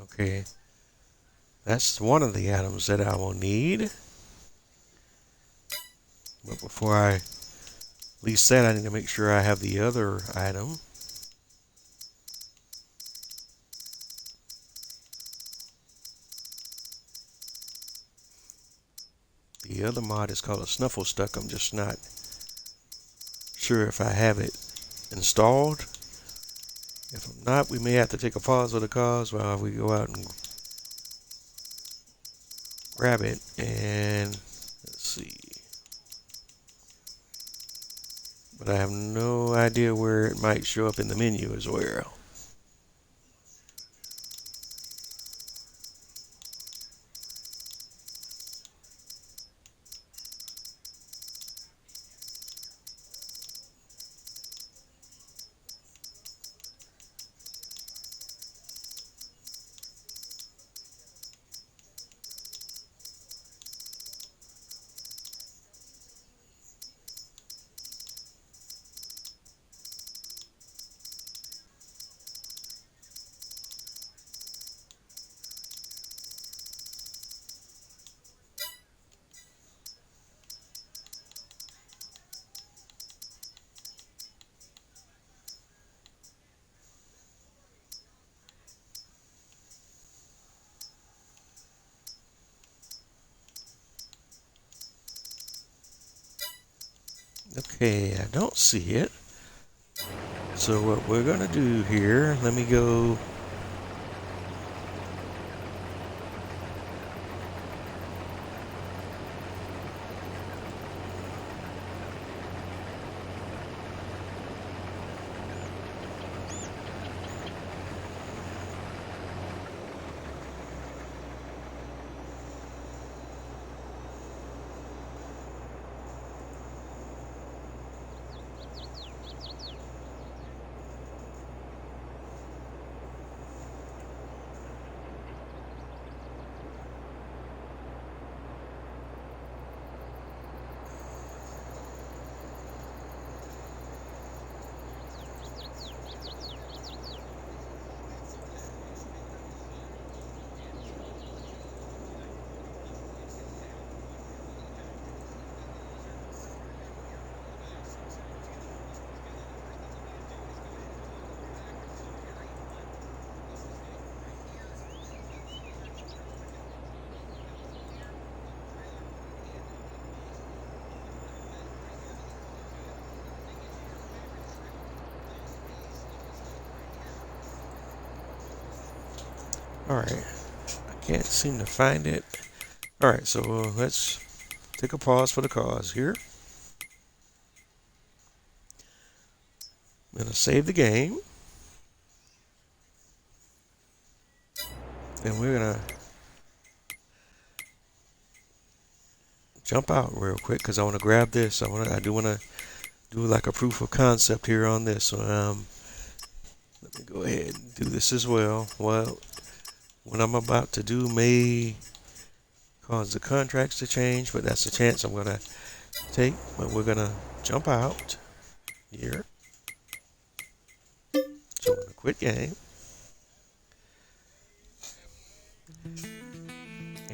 Okay, that's one of the items that I will need. But before I lease that, I need to make sure I have the other item. The other mod is called a snuffle stuck. I'm just not sure if I have it installed. If I'm not, we may have to take a pause of the cause while we go out and grab it. And let's see. But I have no idea where it might show up in the menu as well. Okay, I don't see it. So what we're gonna do here, let me go. Alright, I can't seem to find it. Alright, so let's take a pause for the cause here. I'm going to save the game. And we're going to jump out real quick because I want to grab this. I do want to do like a proof of concept here on this. So let me go ahead and do this as well. Well, what I'm about to do may cause the contracts to change, but that's a chance I'm going to take. But we're going to jump out here. So I'm going to quit game.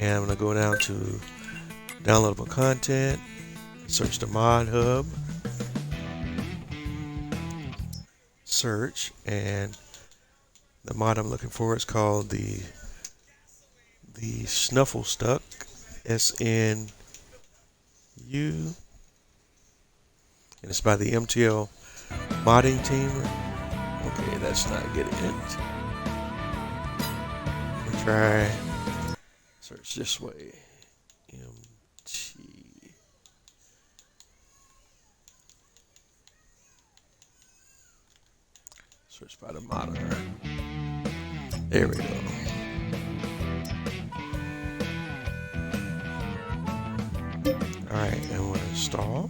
And I'm going to go down to downloadable content, search the mod hub, search, and the mod I'm looking for is called the Snuffle Stuck, SNU, and it's by the MTL modding team. Okay, that's not getting it. Let me try search this way. MT. Search by the modder. There we go. Alright, and we'll install.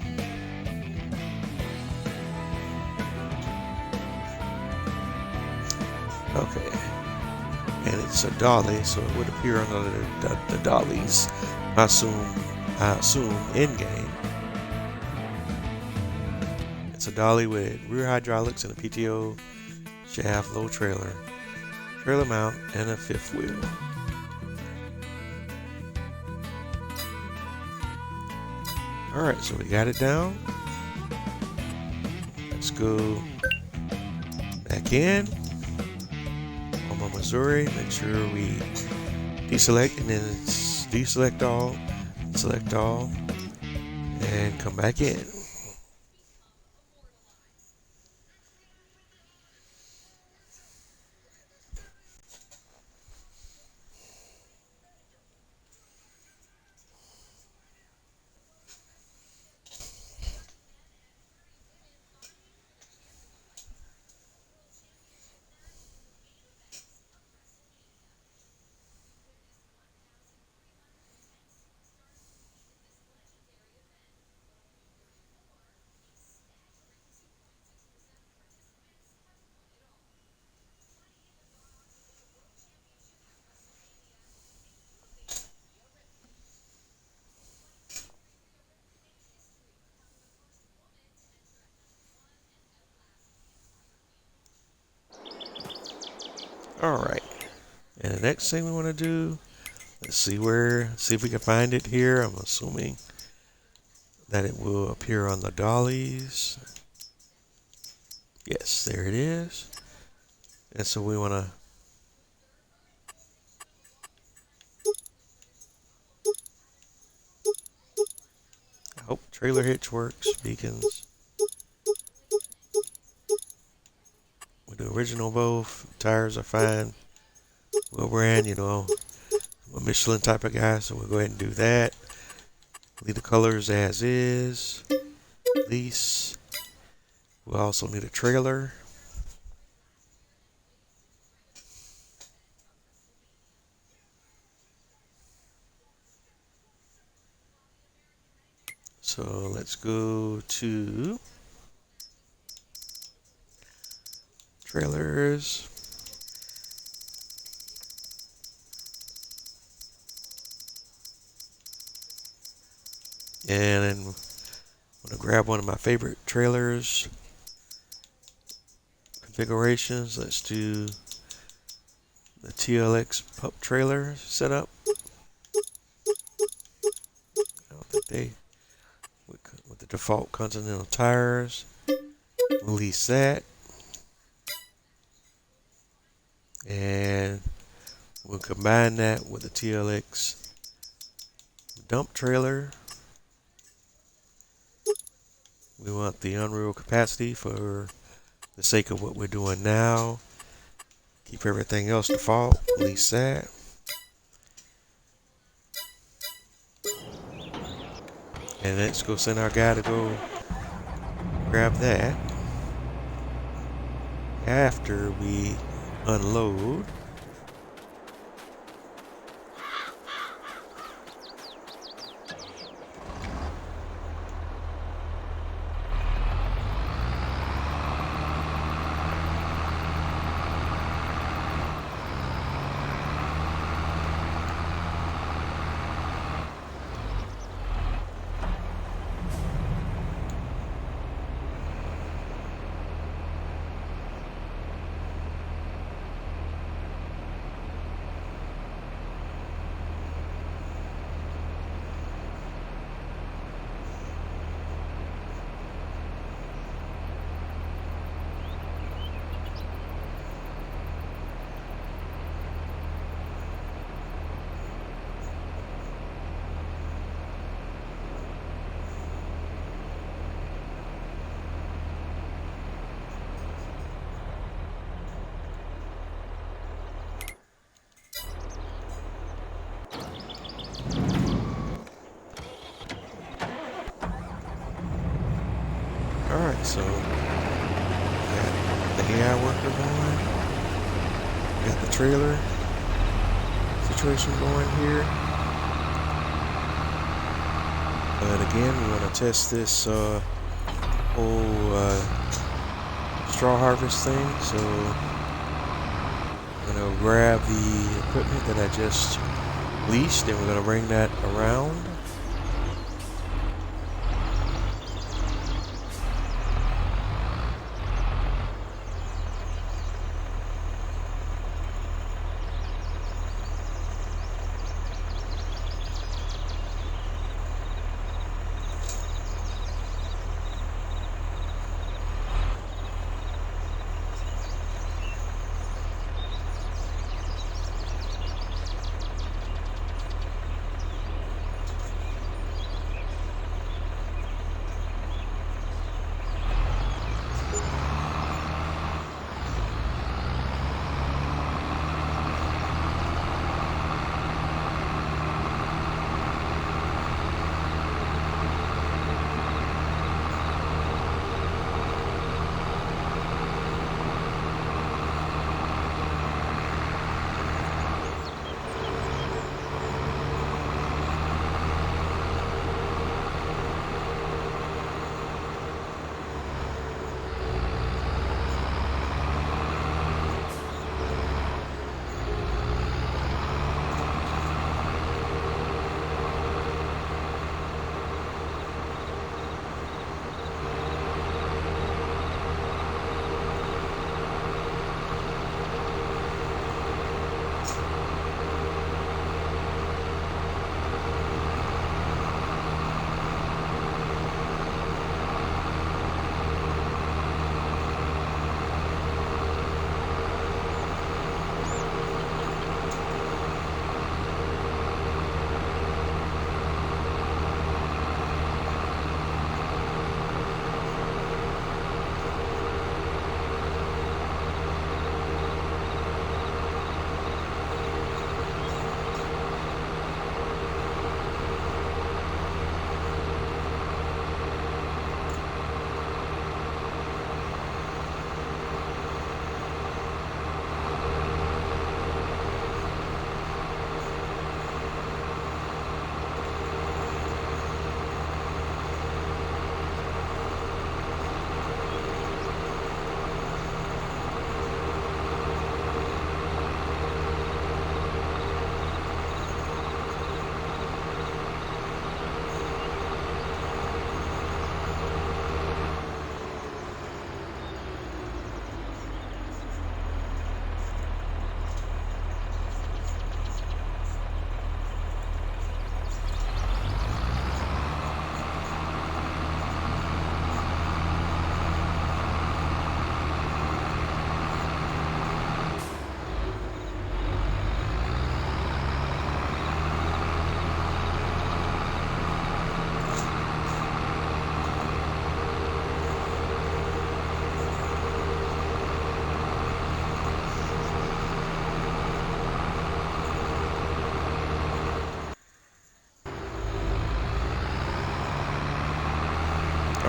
Okay. And it's a dolly, so it would appear under the dollies. I assume in game. It's a dolly with rear hydraulics and a PTO shaft, low trailer mount, and a fifth wheel. Alright, so we got it down. Let's go back in. Alma, Missouri. Make sure we deselect, and then it's deselect all, select all, and come back in. Alright, and the next thing we want to do, let's see if we can find it here. I'm assuming that it will appear on the dollies. Yes, there it is. And so we want to I hope trailer hitch works, beacons. With the original both, tires are fine. Well brand, you know, I'm a Michelin type of guy, so we'll go ahead and do that. Leave the colors as is. Lease. We'll also need a trailer. So let's go to trailers. And I'm going to grab one of my favorite trailers configurations. Let's do the TLX pup trailer setup. I don't think they, with the default Continental tires, release that. And we'll combine that with the TLX dump trailer. We want the unreal capacity for the sake of what we're doing now. Keep everything else default. Release that. And let's go send our guy to go grab that after we unload. Alright, so we got the AI worker going. We got the trailer situation going here. But again, we want to test this whole straw harvest thing. So I'm going to grab the equipment that I just leased and we're going to bring that around.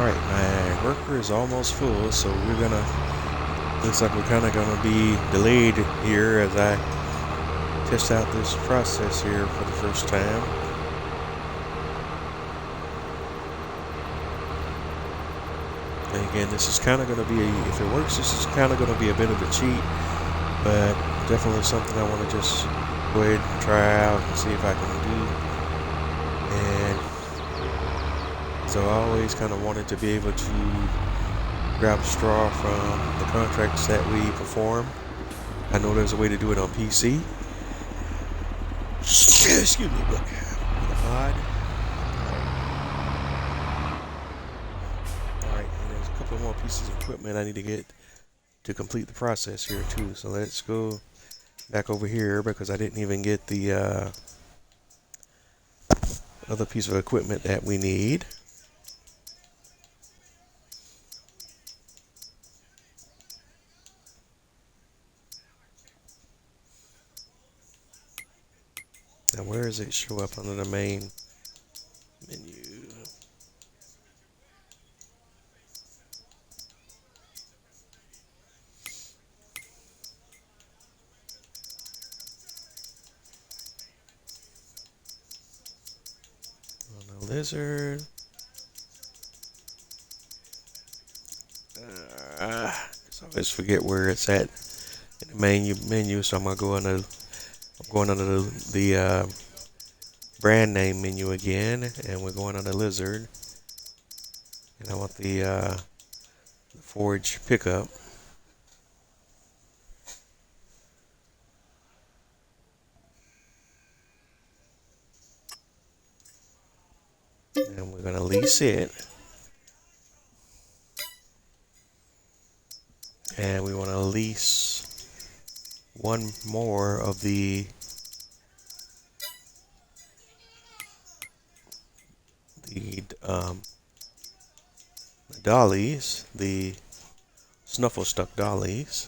Alright, my worker is almost full, so looks like we're kind of gonna be delayed here as I test out this process here for the first time. And again, this is kind of going to be, if it works, this is kind of going to be a bit of a cheat, but definitely something I want to just go ahead and try out and see if I can do. And so I always kind of wanted to be able to grab a straw from the contracts that we perform. I know there's a way to do it on PC. Excuse me, but odd. Alright, and there's a couple more pieces of equipment I need to get to complete the process here too. So let's go back over here because I didn't even get the other piece of equipment that we need. Now where does it show up under the main menu? On the lizard. I always forget where it's at in the main menu, so I'm going under the brand name menu again, and we're going under lizard, and I want the forge pickup. And we're going to lease it. And we want to lease one more of the dollies, the snuffle stuck dollies.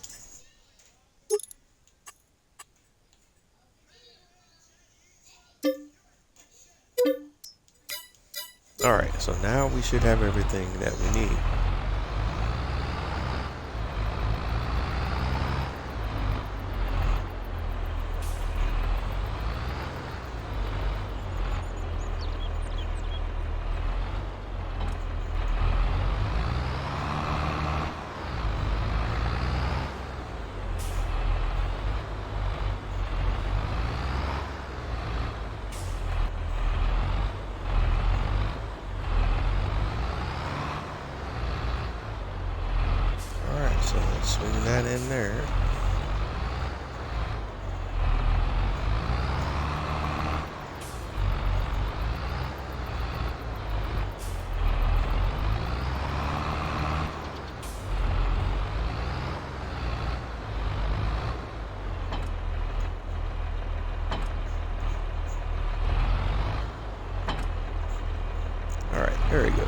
Alright, so now we should have everything that we need. So let's swing that in there. All right, there we go.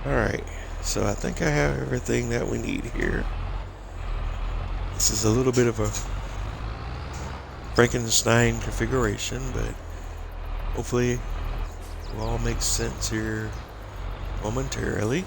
Alright, so I think I have everything that we need here. This is a little bit of a Frankenstein configuration, but hopefully it will all make sense here momentarily.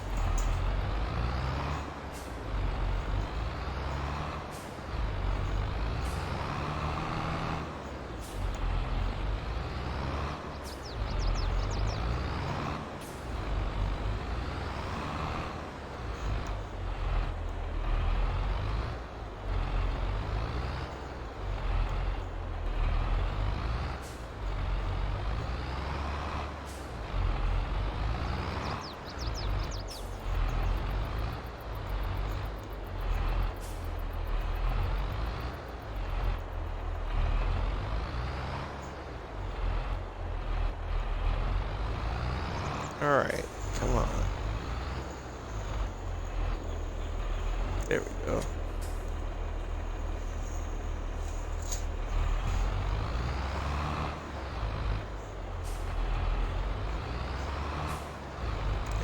Alright, come on. There we go.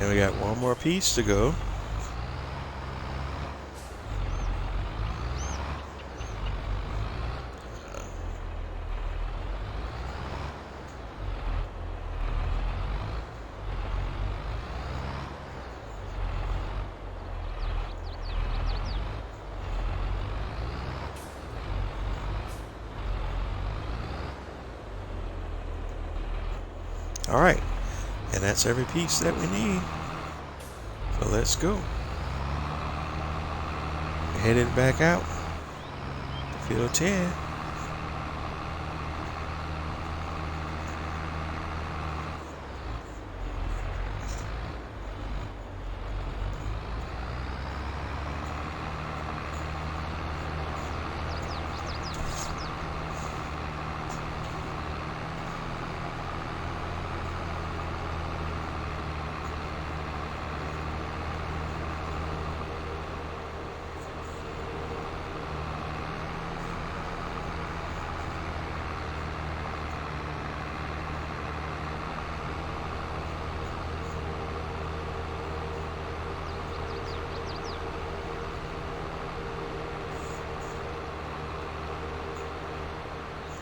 And we got one more piece to go. All right, and that's every piece that we need. So let's go. Headed back out to field 10.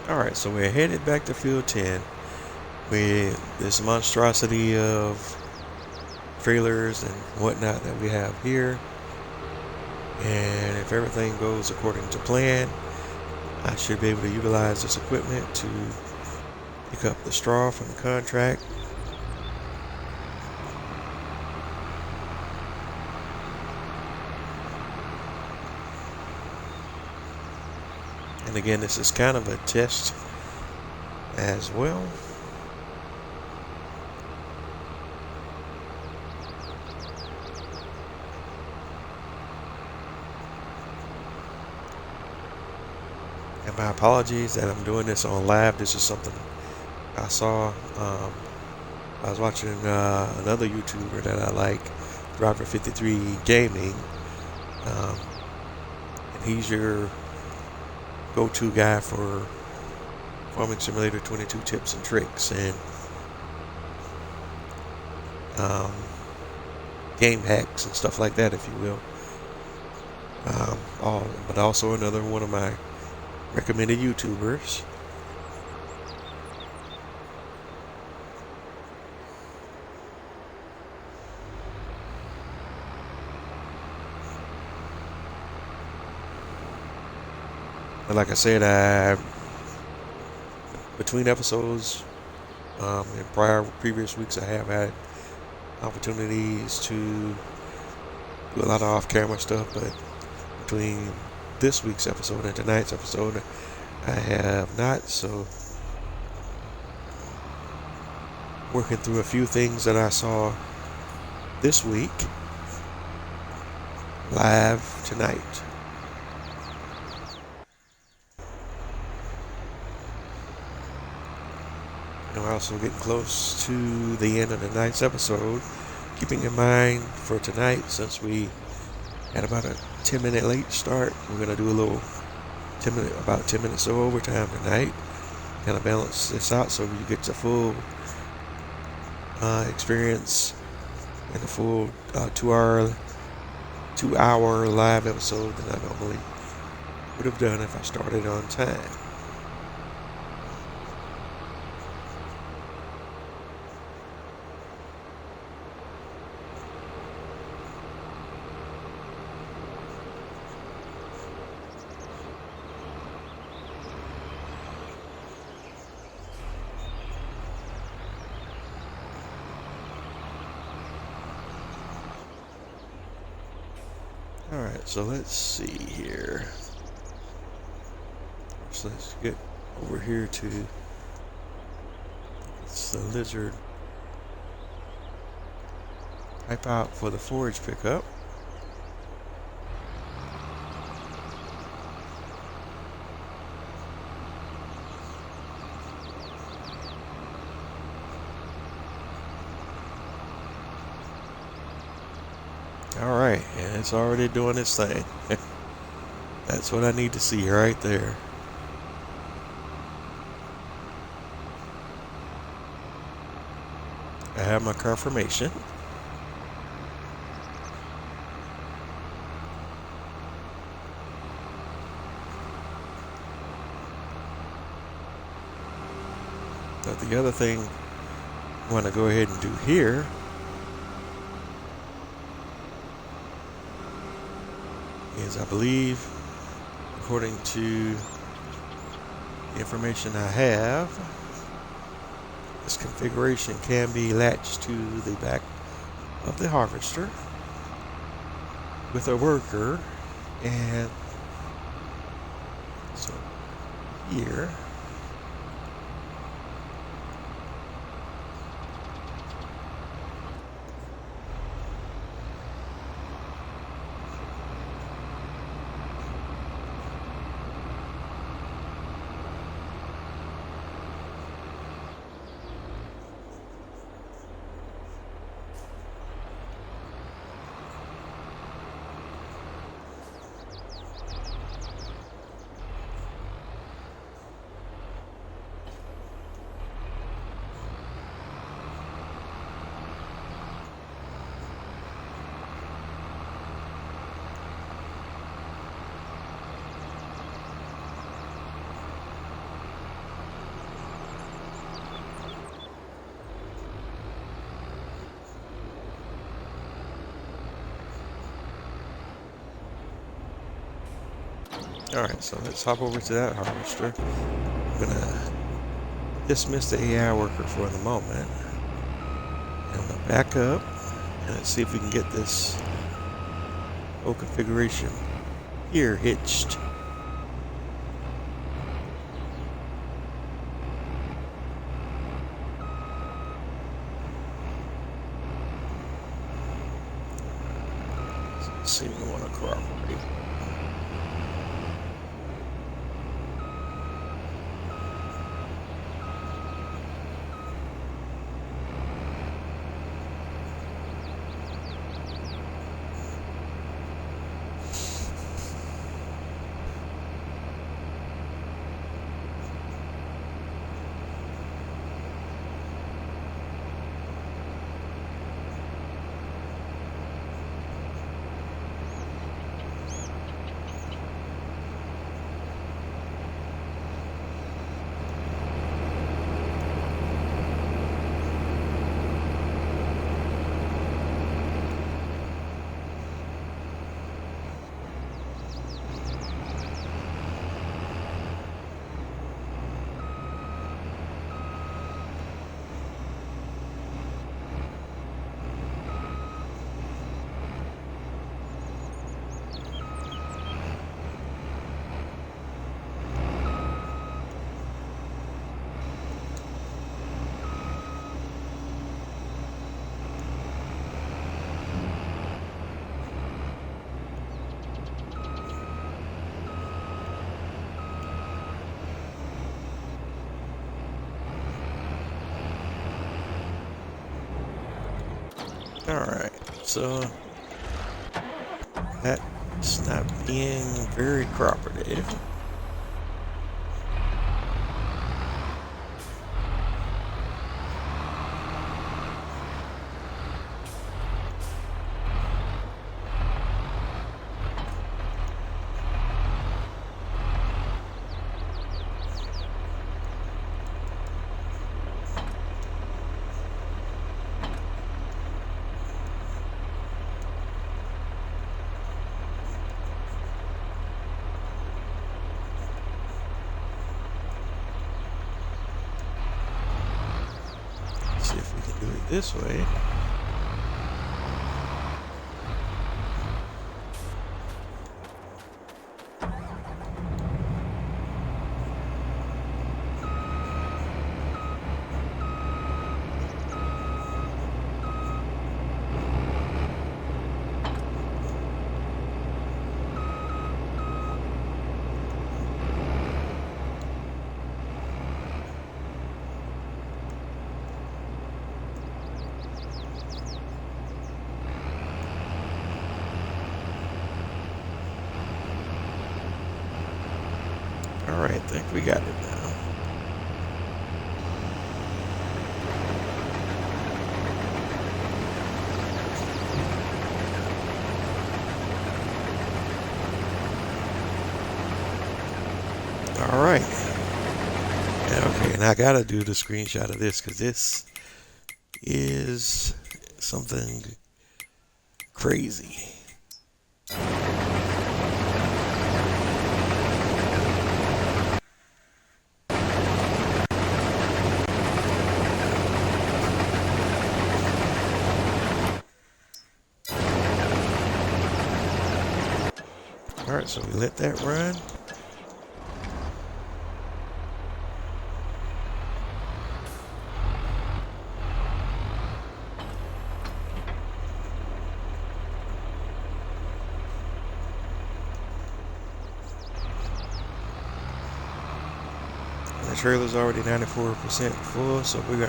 All right, so we're headed back to field 10 with this monstrosity of trailers and whatnot that we have here. And if everything goes according to plan, I should be able to utilize this equipment to pick up the straw from the contract. And again, this is kind of a test as well. And my apologies that I'm doing this on live. This is something I saw. I was watching another YouTuber that I like, Driver53 Gaming. And he's your go-to guy for Farming Simulator 22 tips and tricks and game hacks and stuff like that, if you will. But also another one of my recommended YouTubers. And like I said, between episodes, in previous weeks, I have had opportunities to do a lot of off-camera stuff, but between this week's episode and tonight's episode, I have not. So, working through a few things that I saw this week live tonight. And we're also getting close to the end of tonight's episode. Keeping in mind for tonight, since we had about a 10-minute late start, we're going to do a little about 10 minutes of overtime tonight. Kind of balance this out so you get the full experience and the full 2-hour live episode that I normally would have done if I started on time. Alright, so let's see here. So let's get over here to it's the lizard type out for the forage pickup. Alright, and it's already doing its thing. That's what I need to see right there. I have my confirmation. But the other thing I want to go ahead and do here is, I believe, according to the information I have, this configuration can be latched to the back of the harvester with a worker, and so here Alright, so let's hop over to that harvester. I'm gonna dismiss the AI worker for the moment. And I'm gonna back up and let's see if we can get this whole configuration here hitched. Let's see if we want to cooperate. Alright, so that's not being very cooperative. See if we can do it this way. Alright, I think we got it now. Alright. Okay, and I gotta do the screenshot of this because this is something crazy. Alright, so we let that run. And the trailer's already 94% full, so we're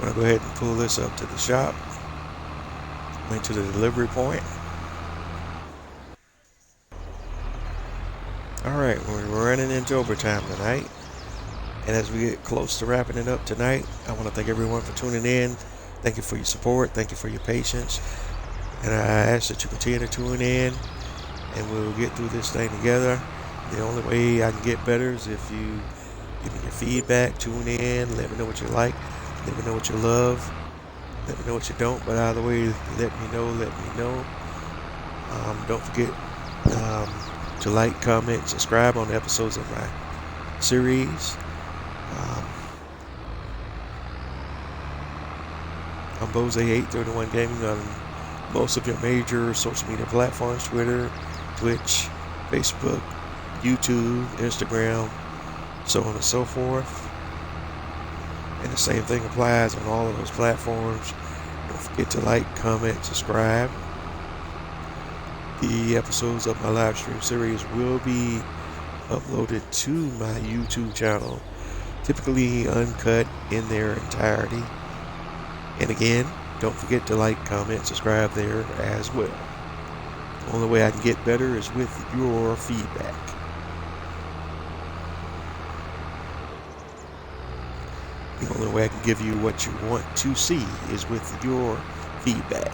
gonna go ahead and pull this up to the shop. Went to the delivery point. Alright, we're running into overtime tonight. And as we get close to wrapping it up tonight, I want to thank everyone for tuning in. Thank you for your support. Thank you for your patience. And I ask that you continue to tune in and we'll get through this thing together. The only way I can get better is if you give me your feedback, tune in, let me know what you like, let me know what you love, let me know what you don't. But either way, let me know. Don't forget to like, comment, subscribe on the episodes of my series. I'm Bose831 Gaming on most of your major social media platforms: Twitter, Twitch, Facebook, YouTube, Instagram, so on and so forth. And the same thing applies on all of those platforms. Don't forget to like, comment, subscribe. The episodes of my live stream series will be uploaded to my YouTube channel, typically uncut in their entirety. And again, don't forget to like, comment, subscribe there as well. The only way I can get better is with your feedback. The only way I can give you what you want to see is with your feedback.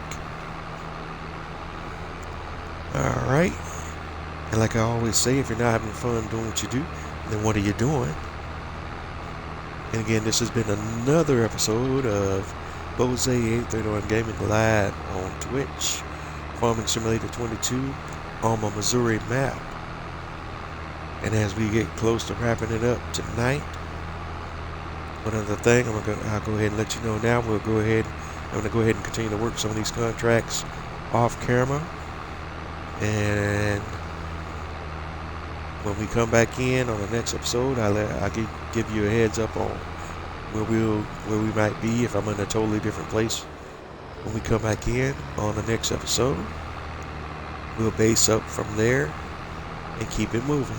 Alright. And like I always say, if you're not having fun doing what you do, then what are you doing? And again, this has been another episode of Bose831 Gaming live on Twitch. Farming Simulator 22, Alma, Missouri map. And as we get close to wrapping it up tonight, one other thing I'll go ahead and let you know now. I'm going to go ahead and continue to work some of these contracts off camera. And when we come back in on the next episode, I'll give you a heads up on where we might be if I'm in a totally different place. When we come back in on the next episode, we'll base up from there and keep it moving.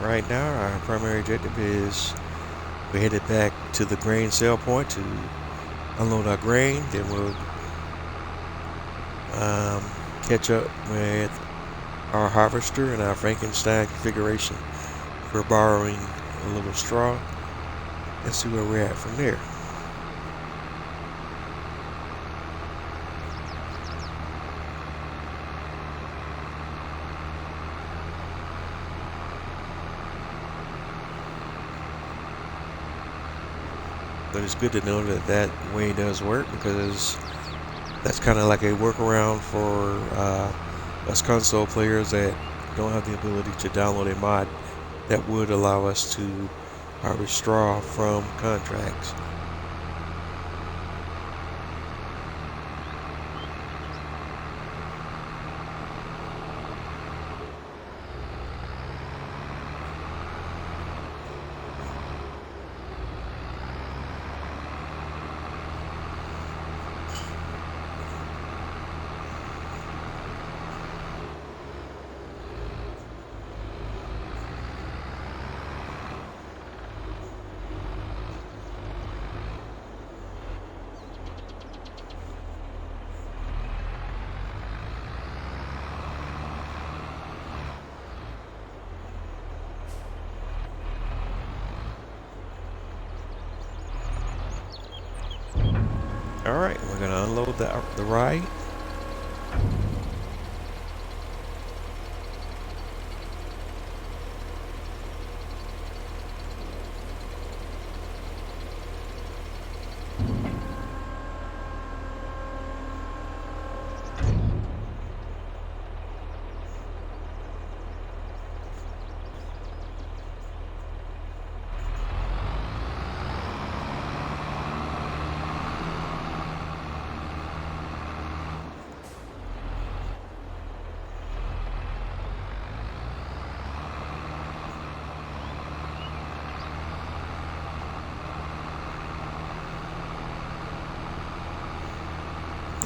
Right now, our primary objective is we're headed back to the grain sale point to unload our grain. Then we'll catch up with our harvester and our Frankenstein configuration for borrowing a little straw and see where we're at from there. But it's good to know that that way does work, because that's kind of like a workaround for us console players that don't have the ability to download a mod that would allow us to harvest straw from contracts. All right, we're gonna unload the ride.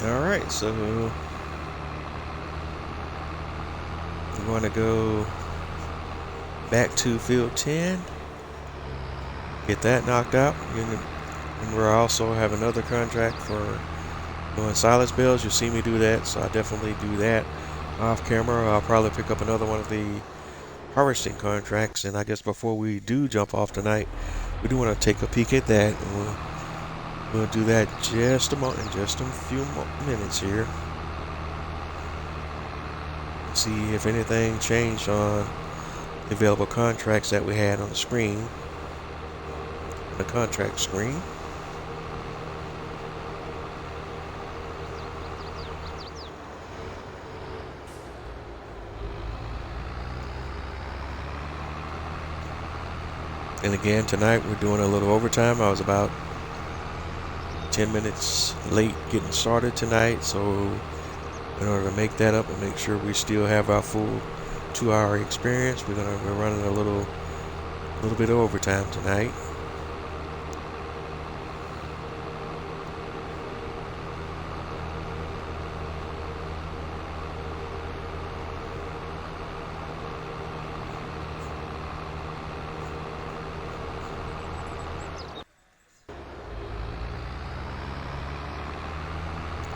All right, so we're going to go back to field 10, get that knocked out. And we'll also have another contract for doing silence bells. You'll see me do that, so I definitely do that off camera. I'll probably pick up another one of the harvesting contracts, and I guess before we do jump off tonight, we do want to take a peek at that, and we'll do that just in just a few minutes here. See if anything changed on the available contracts that we had on the screen, the contract screen. And again, tonight we're doing a little overtime. I was about 10 minutes late getting started tonight, so in order to make that up and make sure we still have our full 2-hour experience, we're running a little bit of overtime tonight.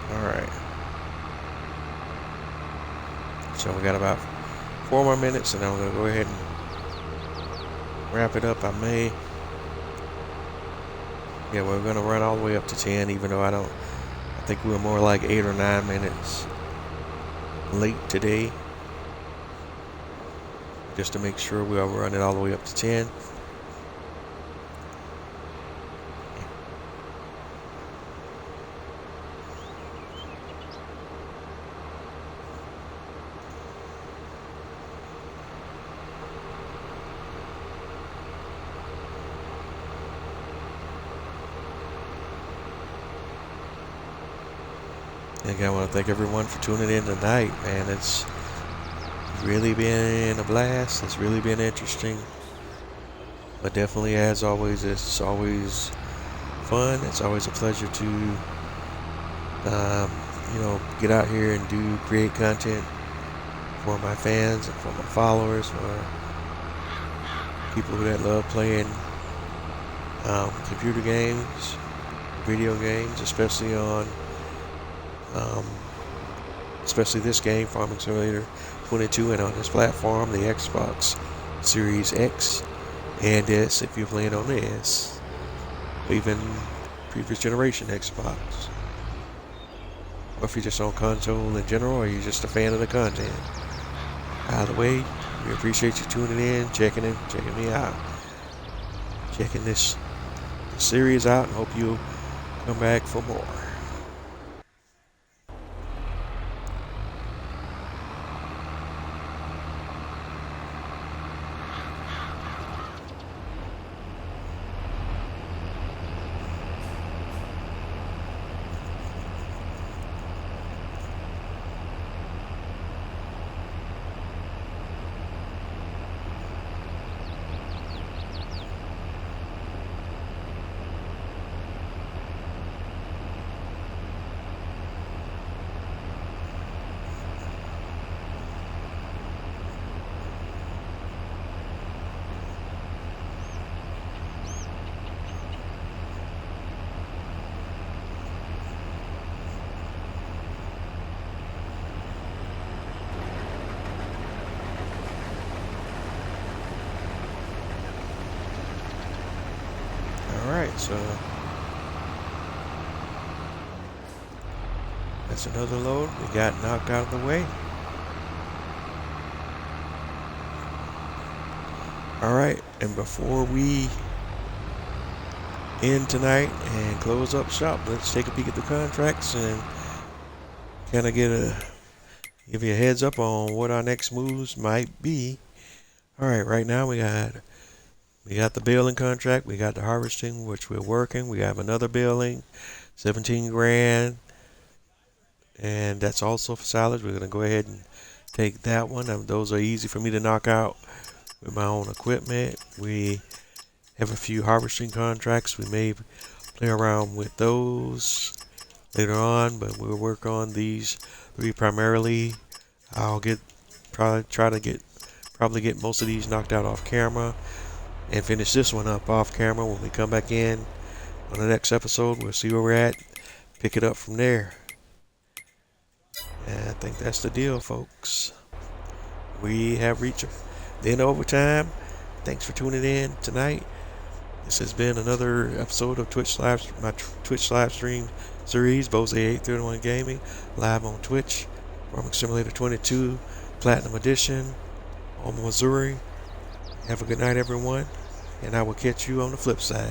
Alright. So we got about 4 more minutes, and I'm going to go ahead and wrap it up. Yeah, we're going to run all the way up to 10, even though I think we were more like 8 or 9 minutes late today. Just to make sure we'll run it all the way up to 10. Again, I want to thank everyone for tuning in tonight, man. It's really been a blast. It's really been interesting. But definitely, as always, it's always fun. It's always a pleasure to, get out here and create content for my fans and for my followers, for people that love playing computer games, video games, especially this game, Farming Simulator 22, and on this platform, the Xbox Series X and S, if you're playing on the S, or even previous generation Xbox, or if you're just on console in general, or you're just a fan of the content. Either way, we appreciate you tuning in, checking me out, checking this series out, and hope you'll come back for more. Alright, so That's another load. We got knocked out of the way. Alright, and before we end tonight and close up shop, let's take a peek at the contracts and kind of give you a heads up on what our next moves might be. Alright, right now we got the baling contract, we got the harvesting, which we're working. We have another baling, 17 grand, and that's also for salads. We're going to go ahead and take that one. Those are easy for me to knock out with my own equipment. We have a few harvesting contracts. We may play around with those later on, but we'll work on these three primarily. I'll probably get most of these knocked out off camera and finish this one up off camera. When we come back in on the next episode, we'll see where we're at, pick it up from there. And I think that's the deal, folks. We have reached the end of overtime. Thanks for tuning in tonight. This has been another episode of my Twitch live stream series, Bose 831 Gaming, live on Twitch, Farming Simulator 22, Platinum Edition, Alma, Missouri. Have a good night, everyone, and I will catch you on the flip side.